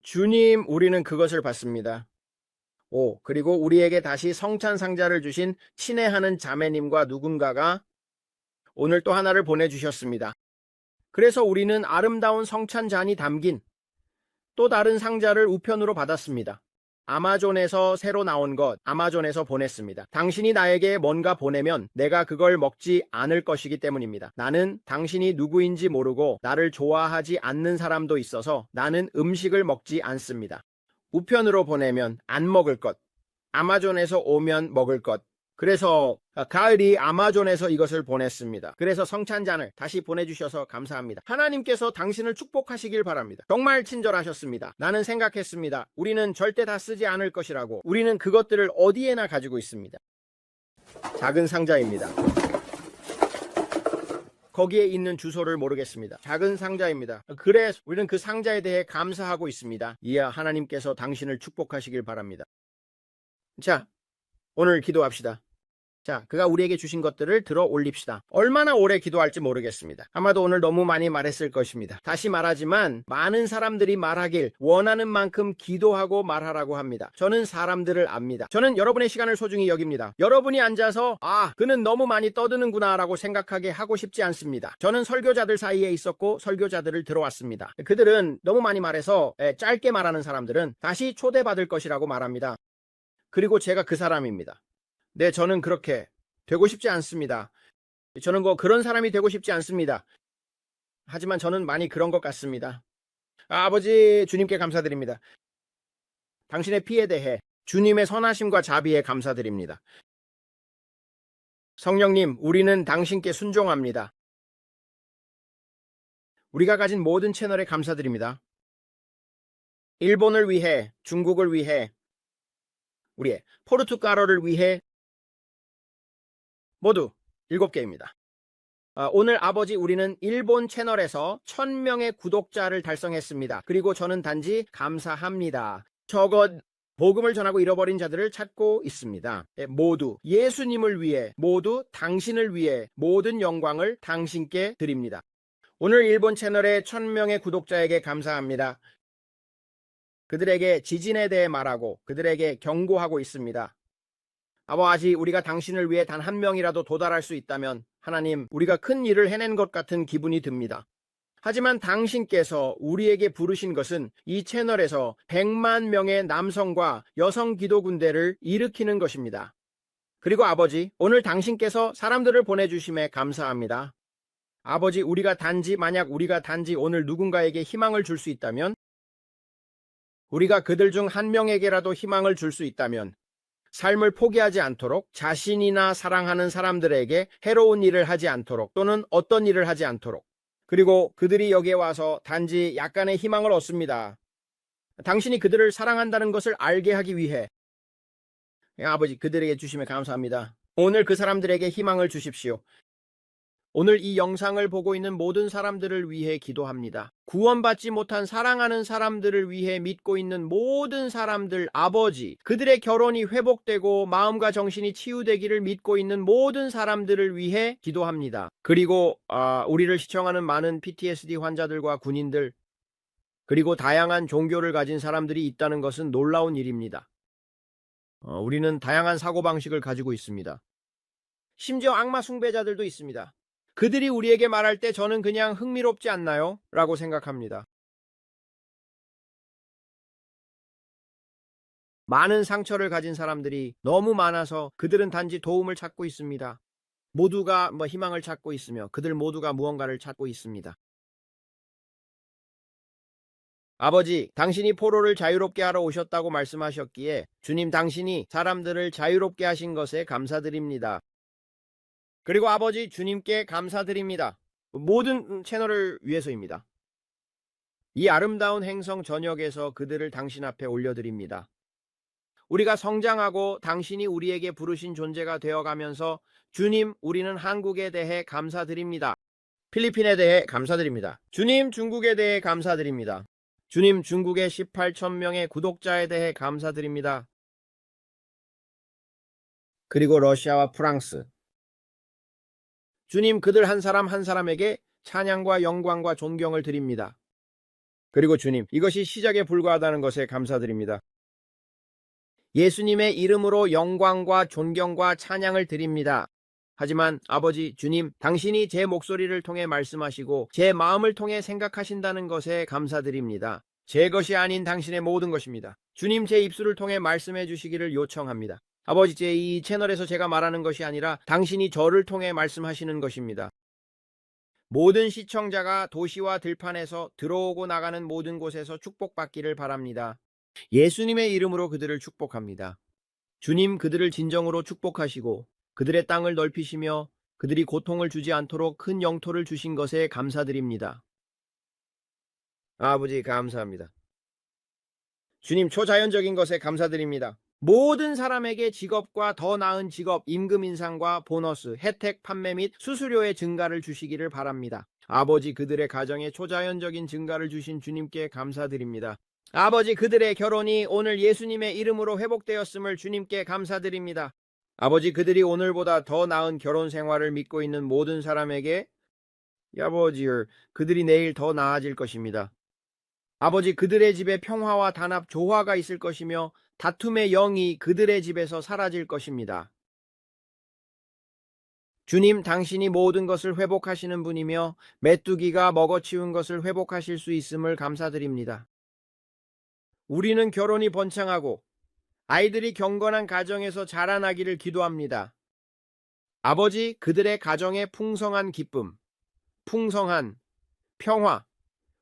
주님, 우리는 그것을 받습니다. 그리고 우리에게 다시 성찬 상자를 주신 친애하는 자매님과 누군가가 오늘 또 하나를 보내주셨습니다. 그래서 우리는 아름다운 성찬잔이 담긴 또 다른 상자를 우편으로 받았습니다. 아마존에서 새로 나온 것, 아마존에서 보냈습니다. 당신이 나에게 뭔가 보내면 내가 그걸 먹지 않을 것이기 때문입니다. 나는 당신이 누구인지 모르고 나를 좋아하지 않는 사람도 있어서 나는 음식을 먹지 않습니다. 우편으로 보내면 안 먹을 것, 아마존에서 오면 먹을 것. 그래서 가을이 아마존에서 이것을 보냈습니다. 그래서 성찬잔을 다시 보내주셔서 감사합니다. 하나님께서 당신을 축복하시길 바랍니다. 정말 친절하셨습니다. 나는 생각했습니다. 우리는 절대 다 쓰지 않을 것이라고. 우리는 그것들을 어디에나 가지고 있습니다. 작은 상자입니다. 거기에 있는 주소를 모르겠습니다. 작은 상자입니다. 그래 우리는 그 상자에 대해 감사하고 있습니다. 이야 하나님께서 당신을 축복하시길 바랍니다. 자, 오늘 기도합시다. 자, 그가 우리에게 주신 것들을 들어 올립시다. 얼마나 오래 기도할지 모르겠습니다. 아마도 오늘 너무 많이 말했을 것입니다. 다시 말하지만 많은 사람들이 말하길 원하는 만큼 기도하고 말하라고 합니다. 저는 사람들을 압니다. 저는 여러분의 시간을 소중히 여깁니다. 여러분이 앉아서 그는 너무 많이 떠드는구나 라고 생각하게 하고 싶지 않습니다. 저는 설교자들 사이에 있었고 설교자들을 들어왔습니다. 그들은 너무 많이 말해서 짧게 말하는 사람들은 다시 초대받을 것이라고 말합니다. 그리고 제가 그 사람입니다. 네, 저는 그렇게 되고 싶지 않습니다. 저는 그런 사람이 되고 싶지 않습니다. 하지만 저는 많이 그런 것 같습니다. 아버지, 주님께 감사드립니다. 당신의 피에 대해 주님의 선하심과 자비에 감사드립니다. 성령님, 우리는 당신께 순종합니다. 우리가 가진 모든 채널에 감사드립니다. 일본을 위해, 중국을 위해, 우리의 포르투갈어를 위해 모두 7개입니다. 오늘 아버지 우리는 일본 채널에서 1000명의 구독자를 달성했습니다. 그리고 저는 단지 감사합니다. 저것 복음을 전하고 잃어버린 자들을 찾고 있습니다. 모두 예수님을 위해, 모두 당신을 위해 모든 영광을 당신께 드립니다. 오늘 일본 채널의 1000명의 구독자에게 감사합니다. 그들에게 지진에 대해 말하고 그들에게 경고하고 있습니다. 아버지, 우리가 당신을 위해 단 한 명이라도 도달할 수 있다면 하나님, 우리가 큰 일을 해낸 것 같은 기분이 듭니다. 하지만 당신께서 우리에게 부르신 것은 이 채널에서 100만 명의 남성과 여성 기도 군대를 일으키는 것입니다. 그리고 아버지, 오늘 당신께서 사람들을 보내주심에 감사합니다. 아버지, 만약 우리가 단지 오늘 누군가에게 희망을 줄 수 있다면, 우리가 그들 중 한 명에게라도 희망을 줄 수 있다면 삶을 포기하지 않도록, 자신이나 사랑하는 사람들에게 해로운 일을 하지 않도록, 또는 어떤 일을 하지 않도록, 그리고 그들이 여기에 와서 단지 약간의 희망을 얻습니다. 당신이 그들을 사랑한다는 것을 알게 하기 위해 아버지, 그들에게 주심에 감사합니다. 오늘 그 사람들에게 희망을 주십시오. 오늘 이 영상을 보고 있는 모든 사람들을 위해 기도합니다. 구원받지 못한 사랑하는 사람들을 위해 믿고 있는 모든 사람들, 아버지, 그들의 결혼이 회복되고 마음과 정신이 치유되기를 믿고 있는 모든 사람들을 위해 기도합니다. 그리고 우리를 시청하는 많은 PTSD 환자들과 군인들, 그리고 다양한 종교를 가진 사람들이 있다는 것은 놀라운 일입니다. 우리는 다양한 사고방식을 가지고 있습니다. 심지어 악마 숭배자들도 있습니다. 그들이 우리에게 말할 때 저는 그냥 흥미롭지 않나요? 라고 생각합니다. 많은 상처를 가진 사람들이 너무 많아서 그들은 단지 도움을 찾고 있습니다. 모두가 희망을 찾고 있으며 그들 모두가 무언가를 찾고 있습니다. 아버지, 당신이 포로를 자유롭게 하러 오셨다고 말씀하셨기에 주님, 당신이 사람들을 자유롭게 하신 것에 감사드립니다. 그리고 아버지, 주님께 감사드립니다. 모든 채널을 위해서입니다. 이 아름다운 행성 전역에서 그들을 당신 앞에 올려드립니다. 우리가 성장하고 당신이 우리에게 부르신 존재가 되어가면서 주님, 우리는 한국에 대해 감사드립니다. 필리핀에 대해 감사드립니다. 주님, 중국에 대해 감사드립니다. 주님, 중국의 18천 명의 구독자에 대해 감사드립니다. 그리고 러시아와 프랑스. 주님, 그들 한 사람 한 사람에게 찬양과 영광과 존경을 드립니다. 그리고 주님, 이것이 시작에 불과하다는 것에 감사드립니다. 예수님의 이름으로 영광과 존경과 찬양을 드립니다. 하지만 아버지 주님, 당신이 제 목소리를 통해 말씀하시고 제 마음을 통해 생각하신다는 것에 감사드립니다. 제 것이 아닌 당신의 모든 것입니다. 주님, 제 입술을 통해 말씀해 주시기를 요청합니다. 아버지, 이 채널에서 제가 말하는 것이 아니라 당신이 저를 통해 말씀하시는 것입니다. 모든 시청자가 도시와 들판에서 들어오고 나가는 모든 곳에서 축복받기를 바랍니다. 예수님의 이름으로 그들을 축복합니다. 주님, 그들을 진정으로 축복하시고 그들의 땅을 넓히시며 그들이 고통을 주지 않도록 큰 영토를 주신 것에 감사드립니다. 아버지, 감사합니다. 주님, 초자연적인 것에 감사드립니다. 모든 사람에게 직업과 더 나은 직업, 임금 인상과 보너스, 혜택, 판매 및 수수료의 증가를 주시기를 바랍니다. 아버지, 그들의 가정에 초자연적인 증가를 주신 주님께 감사드립니다. 아버지, 그들의 결혼이 오늘 예수님의 이름으로 회복되었음을 주님께 감사드립니다. 아버지, 그들이 오늘보다 더 나은 결혼 생활을 믿고 있는 모든 사람에게 아버지, 그들이 내일 더 나아질 것입니다. 아버지, 그들의 집에 평화와 단합, 조화가 있을 것이며 다툼의 영이 그들의 집에서 사라질 것입니다. 주님, 당신이 모든 것을 회복하시는 분이며 메뚜기가 먹어치운 것을 회복하실 수 있음을 감사드립니다. 우리는 결혼이 번창하고 아이들이 경건한 가정에서 자라나기를 기도합니다. 아버지, 그들의 가정에 풍성한 기쁨, 풍성한 평화,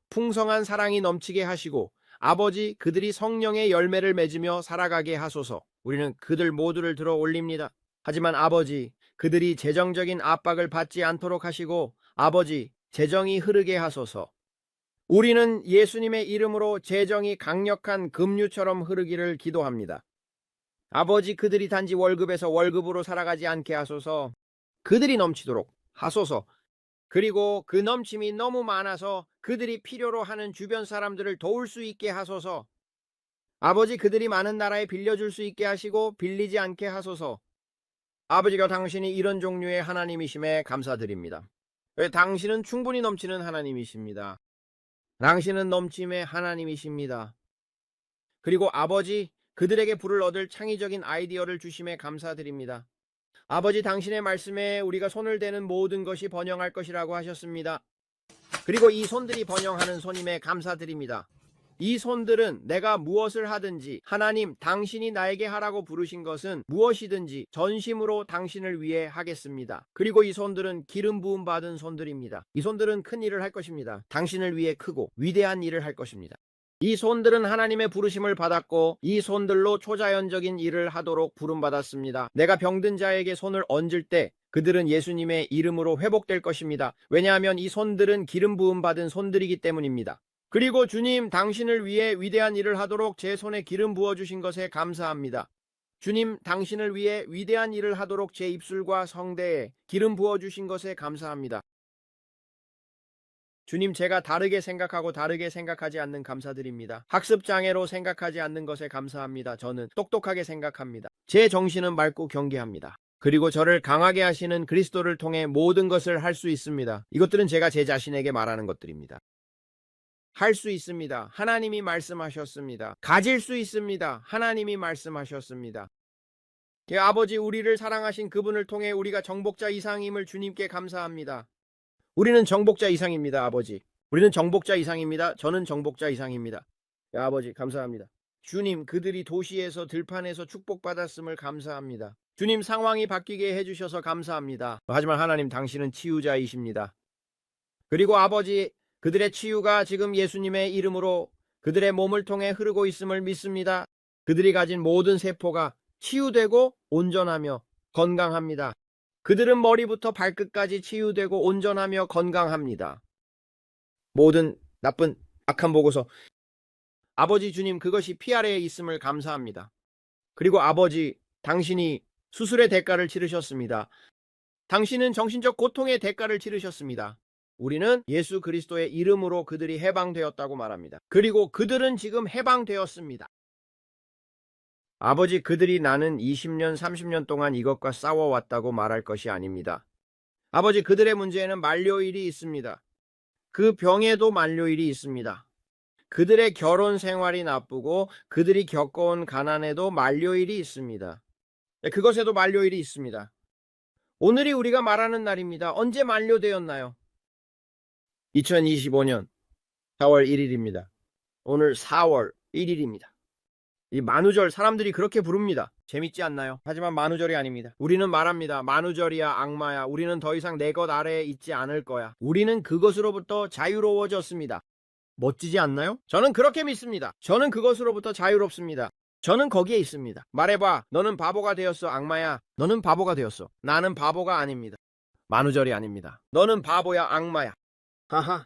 풍성한 사랑이 넘치게 하시고 아버지, 그들이 성령의 열매를 맺으며 살아가게 하소서. 우리는 그들 모두를 들어 올립니다. 하지만 아버지, 그들이 재정적인 압박을 받지 않도록 하시고 아버지, 재정이 흐르게 하소서. 우리는 예수님의 이름으로 재정이 강력한 급류처럼 흐르기를 기도합니다. 아버지, 그들이 단지 월급에서 월급으로 살아가지 않게 하소서. 그들이 넘치도록 하소서. 그리고 그 넘침이 너무 많아서 그들이 필요로 하는 주변 사람들을 도울 수 있게 하소서. 아버지, 그들이 많은 나라에 빌려줄 수 있게 하시고 빌리지 않게 하소서. 아버지가 당신이 이런 종류의 하나님이심에 감사드립니다. 당신은 충분히 넘치는 하나님이십니다. 당신은 넘침의 하나님이십니다. 그리고 아버지, 그들에게 불을 얻을 창의적인 아이디어를 주심에 감사드립니다. 아버지, 당신의 말씀에 우리가 손을 대는 모든 것이 번영할 것이라고 하셨습니다. 그리고 이 손들이 번영하는 손임에 감사드립니다. 이 손들은 내가 무엇을 하든지 하나님, 당신이 나에게 하라고 부르신 것은 무엇이든지 전심으로 당신을 위해 하겠습니다. 그리고 이 손들은 기름 부음 받은 손들입니다. 이 손들은 큰 일을 할 것입니다. 당신을 위해 크고 위대한 일을 할 것입니다. 이 손들은 하나님의 부르심을 받았고 이 손들로 초자연적인 일을 하도록 부름받았습니다. 내가 병든 자에게 손을 얹을 때 그들은 예수님의 이름으로 회복될 것입니다. 왜냐하면 이 손들은 기름 부음 받은 손들이기 때문입니다. 그리고 주님, 당신을 위해 위대한 일을 하도록 제 손에 기름 부어주신 것에 감사합니다. 주님, 당신을 위해 위대한 일을 하도록 제 입술과 성대에 기름 부어주신 것에 감사합니다. 주님, 제가 다르게 생각하고 다르게 생각하지 않는 감사드립니다. 학습장애로 생각하지 않는 것에 감사합니다. 저는 똑똑하게 생각합니다. 제 정신은 맑고 경계합니다. 그리고 저를 강하게 하시는 그리스도를 통해 모든 것을 할 수 있습니다. 이것들은 제가 제 자신에게 말하는 것들입니다. 할 수 있습니다. 하나님이 말씀하셨습니다. 가질 수 있습니다. 하나님이 말씀하셨습니다. 아버지, 우리를 사랑하신 그분을 통해 우리가 정복자 이상임을 주님께 감사합니다. 우리는 정복자 이상입니다. 아버지, 우리는 정복자 이상입니다. 저는 정복자 이상입니다. 아버지, 감사합니다. 주님, 그들이 도시에서 들판에서 축복받았음을 감사합니다. 주님, 상황이 바뀌게 해주셔서 감사합니다. 하지만 하나님, 당신은 치유자이십니다. 그리고 아버지, 그들의 치유가 지금 예수님의 이름으로 그들의 몸을 통해 흐르고 있음을 믿습니다. 그들이 가진 모든 세포가 치유되고 온전하며 건강합니다. 그들은 머리부터 발끝까지 치유되고 온전하며 건강합니다. 모든 나쁜 악한 보고서, 아버지 주님, 그것이 피 아래에 있음을 감사합니다. 그리고 아버지, 당신이 수술의 대가를 치르셨습니다. 당신은 정신적 고통의 대가를 치르셨습니다. 우리는 예수 그리스도의 이름으로 그들이 해방되었다고 말합니다. 그리고 그들은 지금 해방되었습니다. 아버지, 그들이 나는 20년, 30년 동안 이것과 싸워왔다고 말할 것이 아닙니다. 아버지, 그들의 문제에는 만료일이 있습니다. 그 병에도 만료일이 있습니다. 그들의 결혼 생활이 나쁘고 그들이 겪어온 가난에도 만료일이 있습니다. 그것에도 만료일이 있습니다. 오늘이 우리가 말하는 날입니다. 언제 만료되었나요? 2025년 4월 1일입니다. 오늘 4월 1일입니다. 이 만우절 사람들이 그렇게 부릅니다. 재밌지 않나요? 하지만 만우절이 아닙니다. 우리는 말합니다. 만우절이야, 악마야. 우리는 더 이상 내 것 아래에 있지 않을 거야. 우리는 그것으로부터 자유로워졌습니다. 멋지지 않나요? 저는 그렇게 믿습니다. 저는 그것으로부터 자유롭습니다. 저는 거기에 있습니다. 말해봐. 너는 바보가 되었어, 악마야. 너는 바보가 되었어. 나는 바보가 아닙니다. 만우절이 아닙니다. 너는 바보야, 악마야. 하하.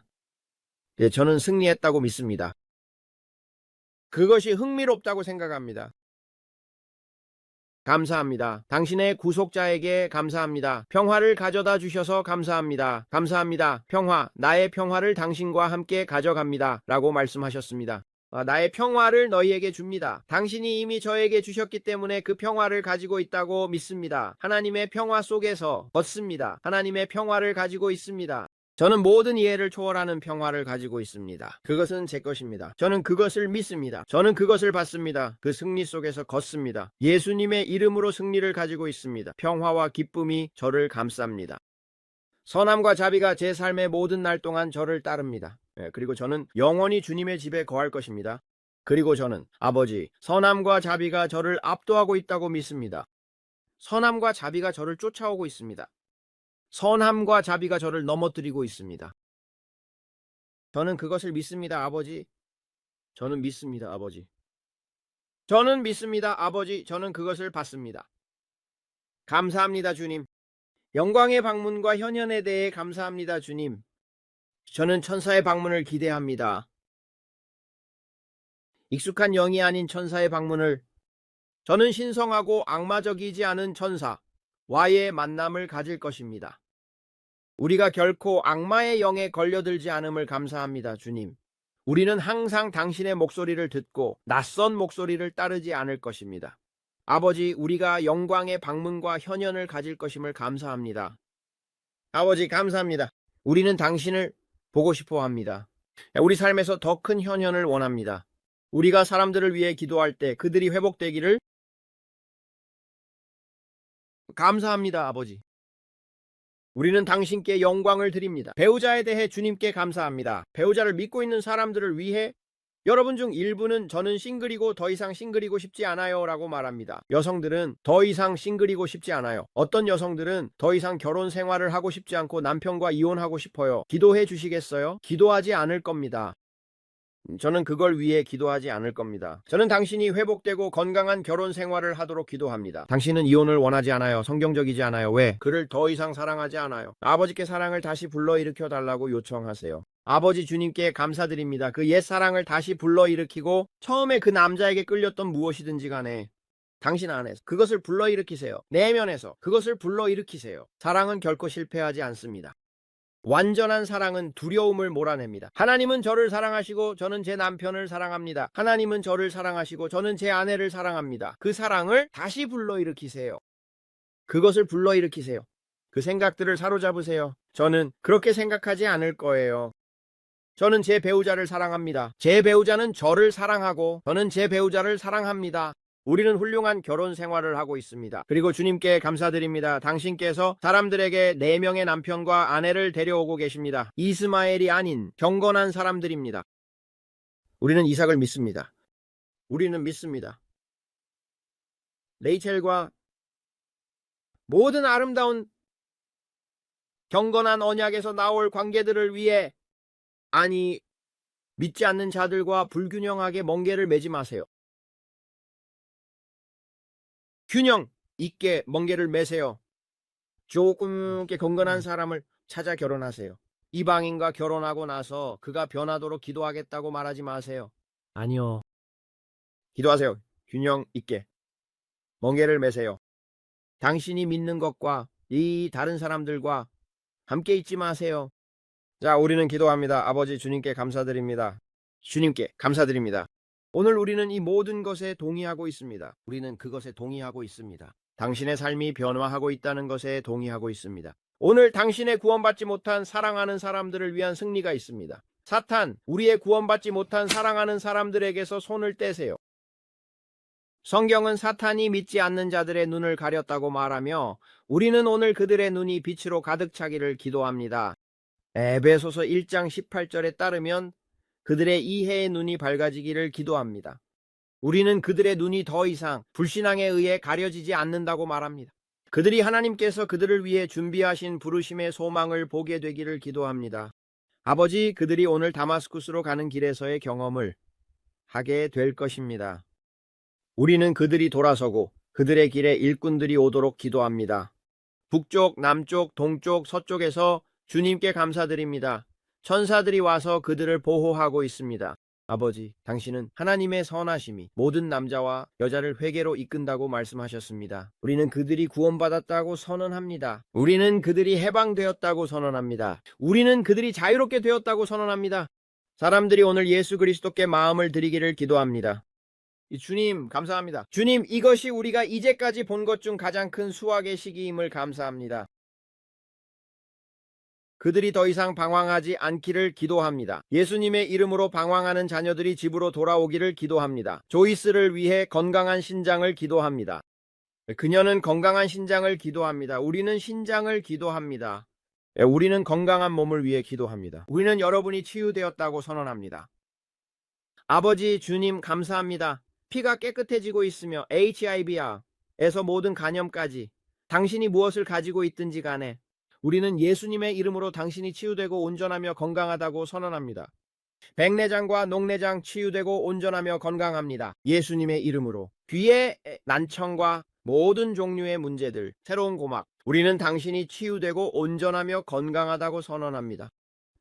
예, 저는 승리했다고 믿습니다. 그것이 흥미롭다고 생각합니다. 감사합니다. 당신의 구속자에게 감사합니다. 평화를 가져다 주셔서 감사합니다. 감사합니다. 평화, 나의 평화를 당신과 함께 가져갑니다. 라고 말씀하셨습니다. 나의 평화를 너희에게 줍니다. 당신이 이미 저에게 주셨기 때문에 그 평화를 가지고 있다고 믿습니다. 하나님의 평화 속에서 걷습니다. 하나님의 평화를 가지고 있습니다. 저는 모든 이해를 초월하는 평화를 가지고 있습니다. 그것은 제 것입니다. 저는 그것을 믿습니다. 저는 그것을 받습니다. 그 승리 속에서 걷습니다. 예수님의 이름으로 승리를 가지고 있습니다. 평화와 기쁨이 저를 감쌉니다. 선함과 자비가 제 삶의 모든 날 동안 저를 따릅니다. 그리고 저는 영원히 주님의 집에 거할 것입니다. 그리고 저는 아버지, 선함과 자비가 저를 압도하고 있다고 믿습니다. 선함과 자비가 저를 쫓아오고 있습니다. 선함과 자비가 저를 넘어뜨리고 있습니다. 저는 그것을 믿습니다, 아버지. 저는 믿습니다, 아버지. 저는 믿습니다, 아버지. 저는 그것을 받습니다. 감사합니다, 주님. 영광의 방문과 현현에 대해 감사합니다, 주님. 저는 천사의 방문을 기대합니다. 익숙한 영이 아닌 천사의 방문을, 저는 신성하고 악마적이지 않은 천사와의 만남을 가질 것입니다. 우리가 결코 악마의 영에 걸려들지 않음을 감사합니다, 주님. 우리는 항상 당신의 목소리를 듣고 낯선 목소리를 따르지 않을 것입니다. 아버지, 우리가 영광의 방문과 현현을 가질 것임을 감사합니다. 아버지, 감사합니다. 우리는 당신을 보고 싶어 합니다. 우리 삶에서 더 큰 현현을 원합니다. 우리가 사람들을 위해 기도할 때 그들이 회복되기를 감사합니다, 아버지. 우리는 당신께 영광을 드립니다. 배우자에 대해 주님께 감사합니다. 배우자를 믿고 있는 사람들을 위해 여러분 중 일부는 저는 싱글이고 더 이상 싱글이고 싶지 않아요 라고 말합니다. 여성들은 더 이상 싱글이고 싶지 않아요. 어떤 여성들은 더 이상 결혼 생활을 하고 싶지 않고 남편과 이혼하고 싶어요. 기도해 주시겠어요? 기도하지 않을 겁니다. 저는 그걸 위해 기도하지 않을 겁니다. 저는 당신이 회복되고 건강한 결혼 생활을 하도록 기도합니다. 당신은 이혼을 원하지 않아요. 성경적이지 않아요. 왜? 그를 더 이상 사랑하지 않아요. 아버지께 사랑을 다시 불러일으켜 달라고 요청하세요. 아버지, 주님께 감사드립니다. 그 옛 사랑을 다시 불러일으키고 처음에 그 남자에게 끌렸던 무엇이든지 간에 당신 안에서 그것을 불러일으키세요. 내면에서 그것을 불러일으키세요. 사랑은 결코 실패하지 않습니다. 완전한 사랑은 두려움을 몰아냅니다. 하나님은 저를 사랑하시고 저는 제 남편을 사랑합니다. 하나님은 저를 사랑하시고 저는 제 아내를 사랑합니다. 그 사랑을 다시 불러일으키세요. 그것을 불러일으키세요. 그 생각들을 사로잡으세요. 저는 그렇게 생각하지 않을 거예요. 저는 제 배우자를 사랑합니다. 제 배우자는 저를 사랑하고 저는 제 배우자를 사랑합니다. 우리는 훌륭한 결혼 생활을 하고 있습니다. 그리고 주님께 감사드립니다. 당신께서 사람들에게 4명의 남편과 아내를 데려오고 계십니다. 이스마엘이 아닌 경건한 사람들입니다. 우리는 이삭을 믿습니다. 우리는 믿습니다. 레이첼과 모든 아름다운 경건한 언약에서 나올 관계들을 위해, 아니, 믿지 않는 자들과 불균형하게 멍게를 매지 마세요. 균형 있게 멍게를 매세요. 조금 경건한 사람을 찾아 결혼하세요. 이방인과 결혼하고 나서 그가 변하도록 기도하겠다고 말하지 마세요. 아니요. 기도하세요. 균형 있게. 멍에를 매세요. 당신이 믿는 것과 이 다른 사람들과 함께 있지 마세요. 자, 우리는 기도합니다. 아버지 주님께 감사드립니다. 주님께 감사드립니다. 오늘 우리는 이 모든 것에 동의하고 있습니다. 우리는 그것에 동의하고 있습니다. 당신의 삶이 변화하고 있다는 것에 동의하고 있습니다. 오늘 당신의 구원받지 못한 사랑하는 사람들을 위한 승리가 있습니다. 사탄, 우리의 구원받지 못한 사랑하는 사람들에게서 손을 떼세요. 성경은 사탄이 믿지 않는 자들의 눈을 가렸다고 말하며 우리는 오늘 그들의 눈이 빛으로 가득 차기를 기도합니다. 에베소서 1장 18절에 따르면 그들의 이해의 눈이 밝아지기를 기도합니다. 우리는 그들의 눈이 더 이상 불신앙에 의해 가려지지 않는다고 말합니다. 그들이 하나님께서 그들을 위해 준비하신 부르심의 소망을 보게 되기를 기도합니다. 아버지, 그들이 오늘 다마스쿠스로 가는 길에서의 경험을 하게 될 것입니다. 우리는 그들이 돌아서고 그들의 길에 일꾼들이 오도록 기도합니다. 북쪽, 남쪽, 동쪽, 서쪽에서 주님께 감사드립니다. 천사들이 와서 그들을 보호하고 있습니다. 아버지, 당신은 하나님의 선하심이 모든 남자와 여자를 회개로 이끈다고 말씀하셨습니다. 우리는 그들이 구원받았다고 선언합니다. 우리는 그들이 해방되었다고 선언합니다. 우리는 그들이 자유롭게 되었다고 선언합니다. 사람들이 오늘 예수 그리스도께 마음을 드리기를 기도합니다. 주님, 감사합니다. 주님, 이것이 우리가 이제까지 본 것 중 가장 큰 수확의 시기임을 감사합니다. 그들이 더 이상 방황하지 않기를 기도합니다. 예수님의 이름으로 방황하는 자녀들이 집으로 돌아오기를 기도합니다. 조이스를 위해 건강한 신장을 기도합니다. 그녀는 건강한 신장을 기도합니다. 우리는 신장을 기도합니다. 우리는 건강한 몸을 위해 기도합니다. 우리는 여러분이 치유되었다고 선언합니다. 아버지 주님 감사합니다. 피가 깨끗해지고 있으며 HIV에서 모든 간염까지 당신이 무엇을 가지고 있든지 간에 우리는 예수님의 이름으로 당신이 치유되고 온전하며 건강하다고 선언합니다. 백내장과 녹내장 치유되고 온전하며 건강합니다. 예수님의 이름으로 귀의 난청과 모든 종류의 문제들, 새로운 고막, 우리는 당신이 치유되고 온전하며 건강하다고 선언합니다.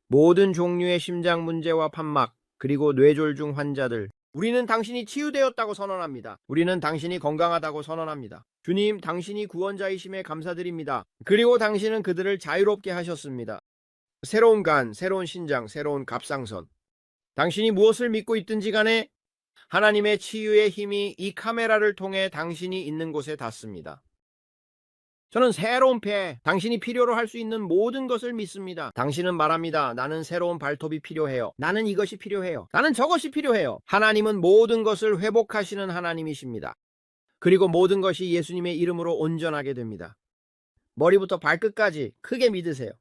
모든 종류의 심장 문제와 판막, 그리고 뇌졸중 환자들, 우리는 당신이 치유되었다고 선언합니다. 우리는 당신이 건강하다고 선언합니다. 주님, 당신이 구원자이심에 감사드립니다. 그리고 당신은 그들을 자유롭게 하셨습니다. 새로운 간, 새로운 신장, 새로운 갑상선. 당신이 무엇을 믿고 있든지 간에 하나님의 치유의 힘이 이 카메라를 통해 당신이 있는 곳에 닿습니다. 저는 새로운 폐, 당신이 필요로 할 수 있는 모든 것을 믿습니다. 당신은 말합니다. 나는 새로운 발톱이 필요해요. 나는 이것이 필요해요. 나는 저것이 필요해요. 하나님은 모든 것을 회복하시는 하나님이십니다. 그리고 모든 것이 예수님의 이름으로 온전하게 됩니다. 머리부터 발끝까지 크게 믿으세요.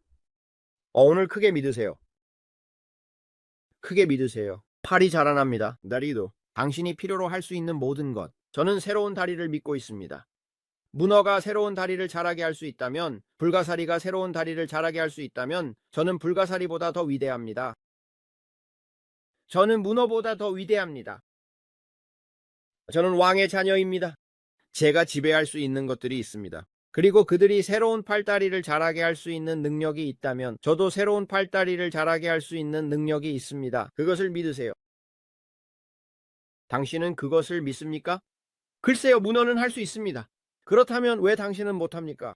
오늘 크게 믿으세요. 크게 믿으세요. 팔이 자라납니다. 다리도. 당신이 필요로 할 수 있는 모든 것. 저는 새로운 다리를 믿고 있습니다. 문어가 새로운 다리를 자라게 할 수 있다면, 불가사리가 새로운 다리를 자라게 할 수 있다면 저는 불가사리보다 더 위대합니다. 저는 문어보다 더 위대합니다. 저는 왕의 자녀입니다. 제가 지배할 수 있는 것들이 있습니다. 그리고 그들이 새로운 팔다리를 자라게 할 수 있는 능력이 있다면 저도 새로운 팔다리를 자라게 할 수 있는 능력이 있습니다. 그것을 믿으세요. 당신은 그것을 믿습니까? 글쎄요, 문어는 할 수 있습니다. 그렇다면 왜 당신은 못합니까?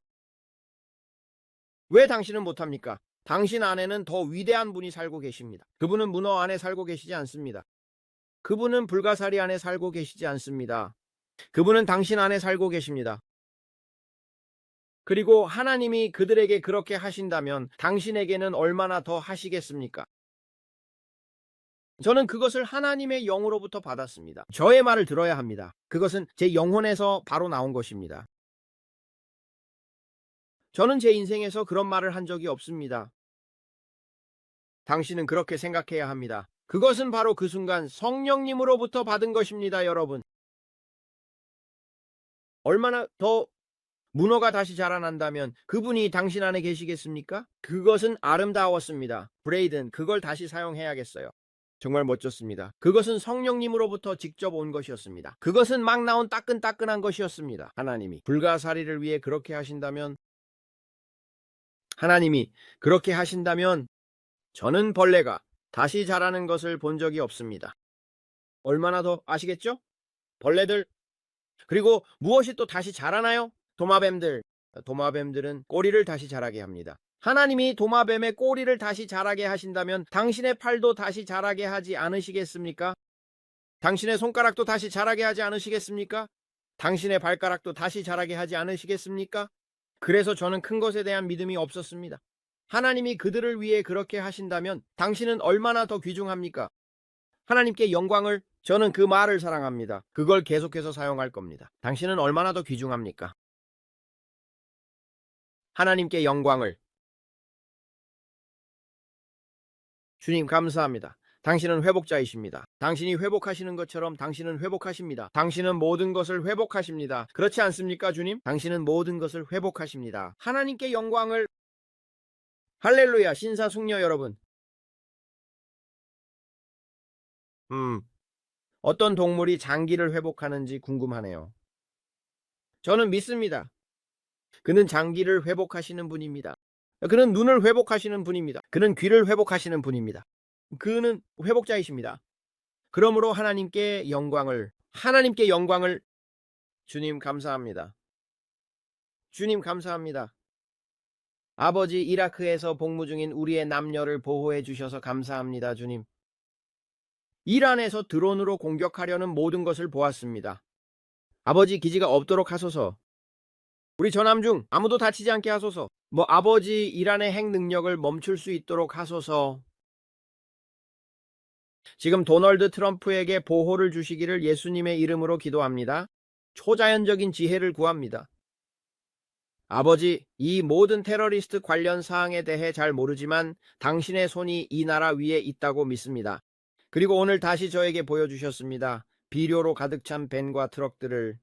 왜 당신은 못합니까? 당신 안에는 더 위대한 분이 살고 계십니다. 그분은 문어 안에 살고 계시지 않습니다. 그분은 불가사리 안에 살고 계시지 않습니다. 그분은 당신 안에 살고 계십니다. 그리고 하나님이 그들에게 그렇게 하신다면 당신에게는 얼마나 더 하시겠습니까? 저는 그것을 하나님의 영으로부터 받았습니다. 저의 말을 들어야 합니다. 그것은 제 영혼에서 바로 나온 것입니다. 저는 제 인생에서 그런 말을 한 적이 없습니다. 당신은 그렇게 생각해야 합니다. 그것은 바로 그 순간 성령님으로부터 받은 것입니다, 여러분. 얼마나 더 문어가 다시 자라난다면 그분이 당신 안에 계시겠습니까? 그것은 아름다웠습니다. 브레이든, 그걸 다시 사용해야겠어요. 정말 멋졌습니다. 그것은 성령님으로부터 직접 온 것이었습니다. 그것은 막 나온 따끈따끈한 것이었습니다. 하나님이 불가사리를 위해 그렇게 하신다면, 하나님이 그렇게 하신다면 저는 벌레가 다시 자라는 것을 본 적이 없습니다. 얼마나 더 아시겠죠? 벌레들 그리고 무엇이 또 다시 자라나요? 도마뱀들은 꼬리를 다시 자라게 합니다. 하나님이 도마뱀의 꼬리를 다시 자라게 하신다면 당신의 팔도 다시 자라게 하지 않으시겠습니까? 당신의 손가락도 다시 자라게 하지 않으시겠습니까? 당신의 발가락도 다시 자라게 하지 않으시겠습니까? 그래서 저는 큰 것에 대한 믿음이 없었습니다. 하나님이 그들을 위해 그렇게 하신다면 당신은 얼마나 더 귀중합니까? 하나님께 영광을, 저는 그 말을 사랑합니다. 그걸 계속해서 사용할 겁니다. 당신은 얼마나 더 귀중합니까? 하나님께 영광을. 주님 감사합니다. 당신은 회복자이십니다. 당신이 회복하시는 것처럼 당신은 회복하십니다. 당신은 모든 것을 회복하십니다. 그렇지 않습니까, 주님? 당신은 모든 것을 회복하십니다. 하나님께 영광을. 할렐루야, 신사숙녀 여러분. 어떤 동물이 장기를 회복하는지 궁금하네요. 저는 믿습니다. 그는 장기를 회복하시는 분입니다. 그는 눈을 회복하시는 분입니다. 그는 귀를 회복하시는 분입니다. 그는 회복자이십니다. 그러므로 하나님께 영광을. 주님 감사합니다. 주님 감사합니다. 아버지, 이라크에서 복무 중인 우리의 남녀를 보호해 주셔서 감사합니다, 주님. 이란에서 드론으로 공격하려는 모든 것을 보았습니다. 아버지, 기지가 없도록 하소서. 우리 전함중 아무도 다치지 않게 하소서. 아버지, 이란의 핵 능력을 멈출 수 있도록 하소서. 지금 도널드 트럼프에게 보호를 주시기를 예수님의 이름으로 기도합니다. 초자연적인 지혜를 구합니다. 아버지, 이 모든 테러리스트 관련 사항에 대해 잘 모르지만 당신의 손이 이 나라 위에 있다고 믿습니다. 그리고 오늘 다시 저에게 보여주셨습니다. 비료로 가득 찬 밴과 트럭들을.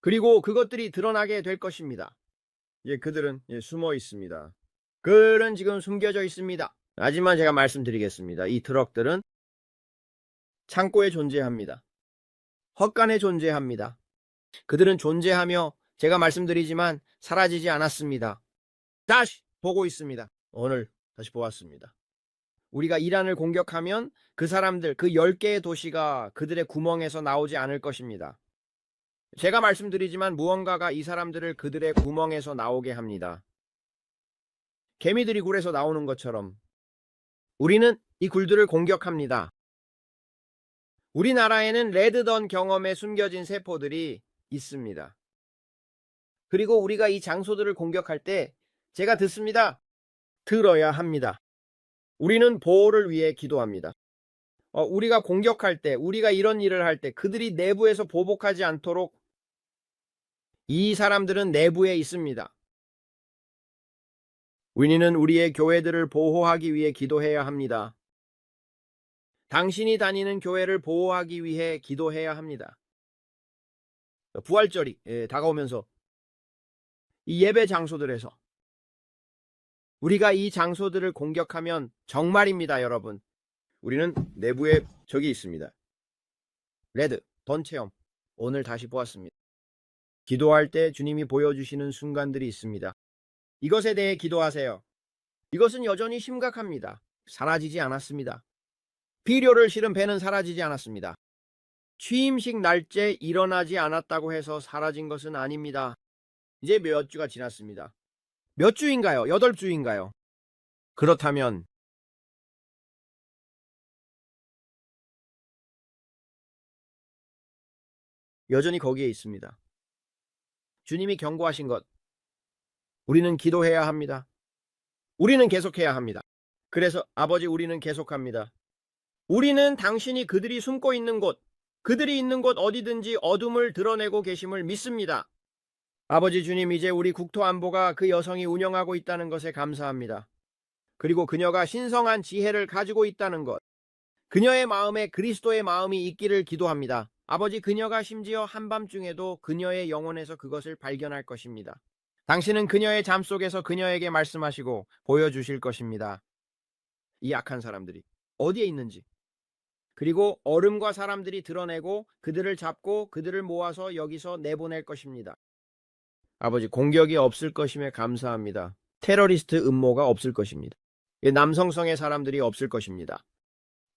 그리고 그것들이 드러나게 될 것입니다. 그들은 숨어 있습니다. 그들은 지금 숨겨져 있습니다. 하지만 제가 말씀드리겠습니다. 이 트럭들은 창고에 존재합니다. 헛간에 존재합니다. 그들은 존재하며 제가 말씀드리지만 사라지지 않았습니다. 다시 보고 있습니다. 오늘 다시 보았습니다. 우리가 이란을 공격하면 그 사람들, 그 10개의 도시가 그들의 구멍에서 나오지 않을 것입니다. 제가 말씀드리지만 무언가가 이 사람들을 그들의 구멍에서 나오게 합니다. 개미들이 굴에서 나오는 것처럼 우리는 이 굴들을 공격합니다. 우리나라에는 레드던 경험에 숨겨진 세포들이 있습니다. 그리고 우리가 이 장소들을 공격할 때 제가 듣습니다. 들어야 합니다. 우리는 보호를 위해 기도합니다. 우리가 공격할 때, 우리가 이런 일을 할 때 그들이 내부에서 보복하지 않도록 이 사람들은 내부에 있습니다. 우리는 우리의 교회들을 보호하기 위해 기도해야 합니다. 당신이 다니는 교회를 보호하기 위해 기도해야 합니다. 부활절이 다가오면서 이 예배 장소들에서 우리가 이 장소들을 공격하면 정말입니다, 여러분. 우리는 내부에 적이 있습니다. 레드, 던 체험. 오늘 다시 보았습니다. 기도할 때 주님이 보여주시는 순간들이 있습니다. 이것에 대해 기도하세요. 이것은 여전히 심각합니다. 사라지지 않았습니다. 비료를 실은 배는 사라지지 않았습니다. 취임식 날째 일어나지 않았다고 해서 사라진 것은 아닙니다. 이제 몇 주가 지났습니다. 몇 주인가요? 8주인가요? 그렇다면 여전히 거기에 있습니다. 주님이 경고하신 것, 우리는 기도해야 합니다. 우리는 계속해야 합니다. 그래서 아버지, 우리는 계속합니다. 우리는 당신이 그들이 숨고 있는 곳, 그들이 있는 곳 어디든지 어둠을 드러내고 계심을 믿습니다. 아버지 주님, 이제 우리 국토안보가 그 여성이 운영하고 있다는 것에 감사합니다. 그리고 그녀가 신성한 지혜를 가지고 있다는 것, 그녀의 마음에 그리스도의 마음이 있기를 기도합니다. 아버지, 그녀가 심지어 한밤중에도 그녀의 영혼에서 그것을 발견할 것입니다. 당신은 그녀의 잠 속에서 그녀에게 말씀하시고 보여주실 것입니다. 이 악한 사람들이 어디에 있는지, 그리고 얼음과 사람들이 드러내고 그들을 잡고 그들을 모아서 여기서 내보낼 것입니다. 아버지, 공격이 없을 것임에 감사합니다. 테러리스트 음모가 없을 것입니다. 남성성의 사람들이 없을 것입니다.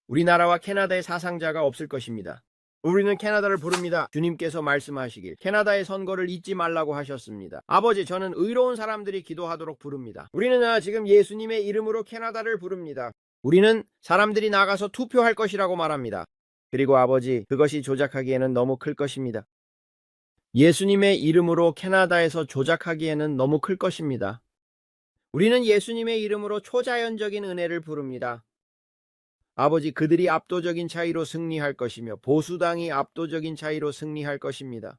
우리나라와 캐나다의 사상자가 없을 것입니다. 우리는 캐나다를 부릅니다. 주님께서 말씀하시길 캐나다의 선거를 잊지 말라고 하셨습니다. 아버지, 저는 의로운 사람들이 기도하도록 부릅니다. 우리는 지금 예수님의 이름으로 캐나다를 부릅니다. 우리는 사람들이 나가서 투표할 것이라고 말합니다. 그리고 아버지, 그것이 조작하기에는 너무 클 것입니다. 예수님의 이름으로 캐나다에서 조작하기에는 너무 클 것입니다. 우리는 예수님의 이름으로 초자연적인 은혜를 부릅니다. 아버지, 그들이 압도적인 차이로 승리할 것이며 보수당이 압도적인 차이로 승리할 것입니다.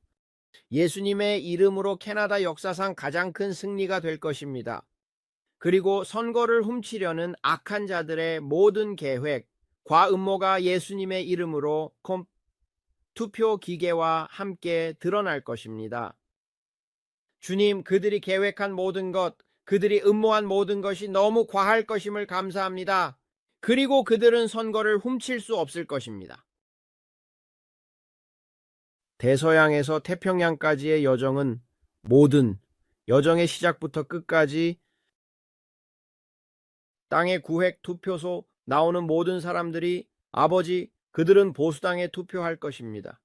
예수님의 이름으로 캐나다 역사상 가장 큰 승리가 될 것입니다. 그리고 선거를 훔치려는 악한 자들의 모든 계획, 과음모가 예수님의 이름으로 투표 기계와 함께 드러날 것입니다. 주님, 그들이 계획한 모든 것, 그들이 음모한 모든 것이 너무 과할 것임을 감사합니다. 그리고 그들은 선거를 훔칠 수 없을 것입니다. 대서양에서 태평양까지의 여정은 모든 여정의 시작부터 끝까지 땅의 구획 투표소 나오는 모든 사람들이 아버지, 그들은 보수당에 투표할 것입니다.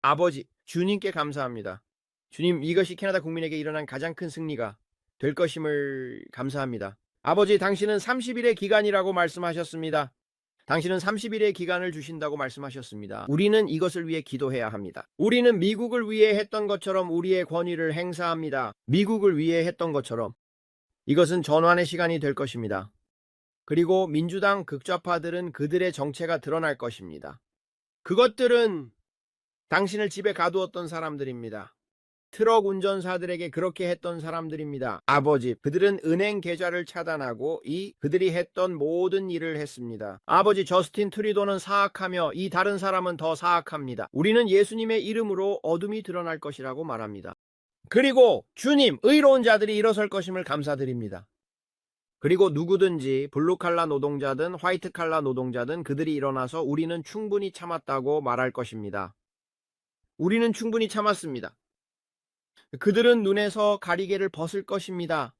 아버지, 주님께 감사합니다. 주님, 이것이 캐나다 국민에게 일어난 가장 큰 승리가 될 것임을 감사합니다. 아버지, 당신은 30일의 기간이라고 말씀하셨습니다. 당신은 30일의 기간을 주신다고 말씀하셨습니다. 우리는 이것을 위해 기도해야 합니다. 우리는 미국을 위해 했던 것처럼 우리의 권위를 행사합니다. 미국을 위해 했던 것처럼. 이것은 전환의 시간이 될 것입니다. 그리고 민주당 극좌파들은 그들의 정체가 드러날 것입니다. 그것들은 당신을 집에 가두었던 사람들입니다. 트럭 운전사들에게 그렇게 했던 사람들입니다. 아버지, 그들은 은행 계좌를 차단하고 그들이 했던 모든 일을 했습니다. 아버지, 저스틴 트리도는 사악하며 이 다른 사람은 더 사악합니다. 우리는 예수님의 이름으로 어둠이 드러날 것이라고 말합니다. 그리고 주님, 의로운 자들이 일어설 것임을 감사드립니다. 그리고 누구든지 블루칼라 노동자든 화이트칼라 노동자든 그들이 일어나서 우리는 충분히 참았다고 말할 것입니다. 우리는 충분히 참았습니다. 그들은 눈에서 가리개를 벗을 것입니다.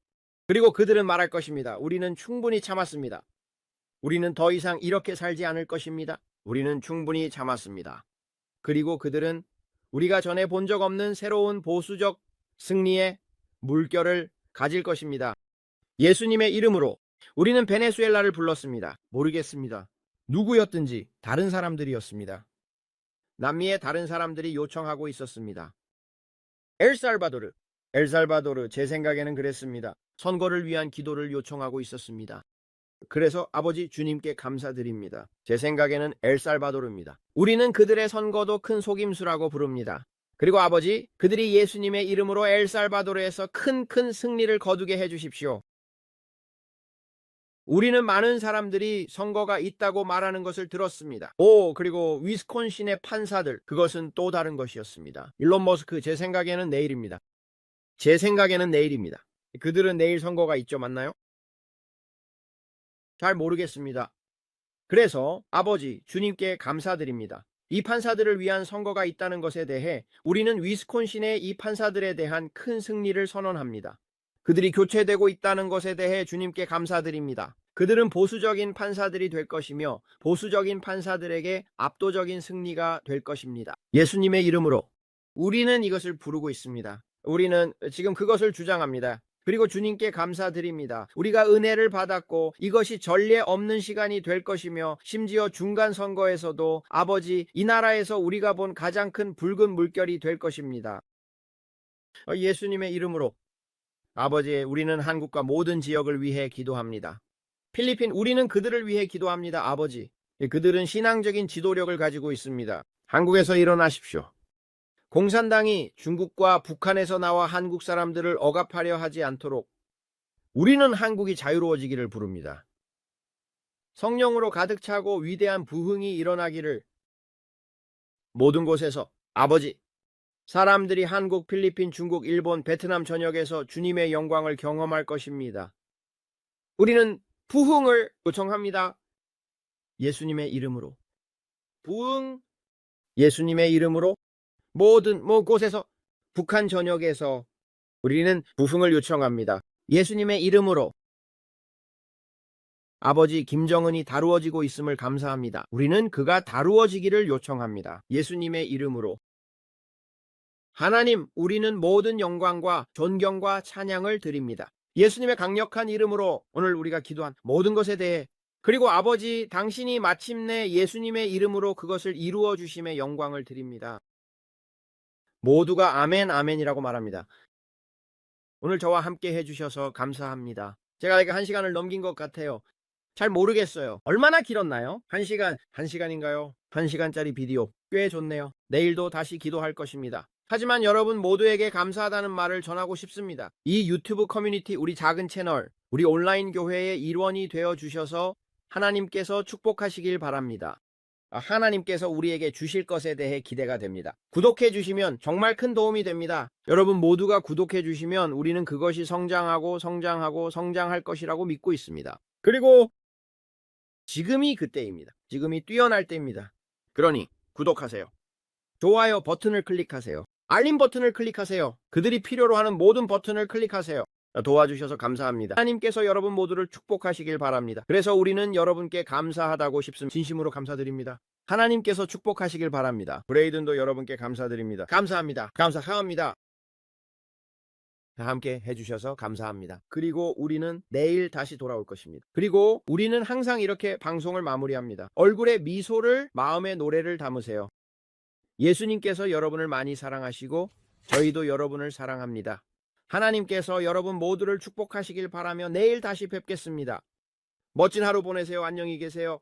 그리고 그들은 말할 것입니다. 우리는 충분히 참았습니다. 우리는 더 이상 이렇게 살지 않을 것입니다. 우리는 충분히 참았습니다. 그리고 그들은 우리가 전에 본 적 없는 새로운 보수적 승리의 물결을 가질 것입니다. 예수님의 이름으로 우리는 베네수엘라를 불렀습니다. 모르겠습니다. 누구였든지 다른 사람들이었습니다. 남미의 다른 사람들이 요청하고 있었습니다. 엘살바도르, 제 생각에는 그랬습니다. 선거를 위한 기도를 요청하고 있었습니다. 그래서 아버지, 주님께 감사드립니다. 제 생각에는 엘살바도르입니다. 우리는 그들의 선거도 큰 속임수라고 부릅니다. 그리고 아버지, 그들이 예수님의 이름으로 엘살바도르에서 큰 승리를 거두게 해주십시오. 우리는 많은 사람들이 선거가 있다고 말하는 것을 들었습니다. 그리고 위스콘신의 판사들, 그것은 또 다른 것이었습니다. 일론 머스크, 제 생각에는 내일입니다. 그들은 내일 선거가 있죠, 맞나요? 잘 모르겠습니다. 그래서 아버지, 주님께 감사드립니다. 이 판사들을 위한 선거가 있다는 것에 대해 우리는 위스콘신의 이 판사들에 대한 큰 승리를 선언합니다. 그들이 교체되고 있다는 것에 대해 주님께 감사드립니다. 그들은 보수적인 판사들이 될 것이며 보수적인 판사들에게 압도적인 승리가 될 것입니다. 예수님의 이름으로 우리는 이것을 부르고 있습니다. 우리는 지금 그것을 주장합니다. 그리고 주님께 감사드립니다. 우리가 은혜를 받았고 이것이 전례 없는 시간이 될 것이며 심지어 중간 선거에서도 아버지, 이 나라에서 우리가 본 가장 큰 붉은 물결이 될 것입니다. 예수님의 이름으로 아버지, 우리는 한국과 모든 지역을 위해 기도합니다. 필리핀, 우리는 그들을 위해 기도합니다. 아버지, 그들은 신앙적인 지도력을 가지고 있습니다. 한국에서 일어나십시오. 공산당이 중국과 북한에서 나와 한국 사람들을 억압하려 하지 않도록 우리는 한국이 자유로워지기를 부릅니다. 성령으로 가득 차고 위대한 부흥이 일어나기를 모든 곳에서 아버지, 사람들이 한국, 필리핀, 중국, 일본, 베트남 전역에서 주님의 영광을 경험할 것입니다. 우리는 부흥을 요청합니다. 예수님의 이름으로. 부흥, 예수님의 이름으로 모든 곳에서 북한 전역에서 우리는 부흥을 요청합니다. 예수님의 이름으로 아버지 김정은이 다루어지고 있음을 감사합니다. 우리는 그가 다루어지기를 요청합니다. 예수님의 이름으로. 하나님, 우리는 모든 영광과 존경과 찬양을 드립니다. 예수님의 강력한 이름으로 오늘 우리가 기도한 모든 것에 대해, 그리고 아버지, 당신이 마침내 예수님의 이름으로 그것을 이루어 주심에 영광을 드립니다. 모두가 아멘, 아멘이라고 말합니다. 오늘 저와 함께 해주셔서 감사합니다. 제가 이렇게 1시간을 넘긴 것 같아요. 잘 모르겠어요. 얼마나 길었나요? 1시간, 1시간인가요? 1시간짜리 비디오. 꽤 좋네요. 내일도 다시 기도할 것입니다. 하지만 여러분 모두에게 감사하다는 말을 전하고 싶습니다. 이 유튜브 커뮤니티, 우리 작은 채널, 우리 온라인 교회의 일원이 되어 주셔서 하나님께서 축복하시길 바랍니다. 하나님께서 우리에게 주실 것에 대해 기대가 됩니다. 구독해 주시면 정말 큰 도움이 됩니다. 여러분 모두가 구독해 주시면 우리는 그것이 성장하고 성장할 것이라고 믿고 있습니다. 그리고 지금이 그때입니다. 지금이 뛰어날 때입니다. 그러니 구독하세요. 좋아요 버튼을 클릭하세요. 알림 버튼을 클릭하세요. 그들이 필요로 하는 모든 버튼을 클릭하세요. 도와주셔서 감사합니다. 하나님께서 여러분 모두를 축복하시길 바랍니다. 그래서 우리는 여러분께 감사하다고 싶습니다. 진심으로 감사드립니다. 하나님께서 축복하시길 바랍니다. 브레이든도 여러분께 감사드립니다. 감사합니다. 감사합니다. 함께 해주셔서 감사합니다. 그리고 우리는 내일 다시 돌아올 것입니다. 그리고 우리는 항상 이렇게 방송을 마무리합니다. 얼굴에 미소를, 마음의 노래를 담으세요. 예수님께서 여러분을 많이 사랑하시고 저희도 여러분을 사랑합니다. 하나님께서 여러분 모두를 축복하시길 바라며 내일 다시 뵙겠습니다. 멋진 하루 보내세요. 안녕히 계세요.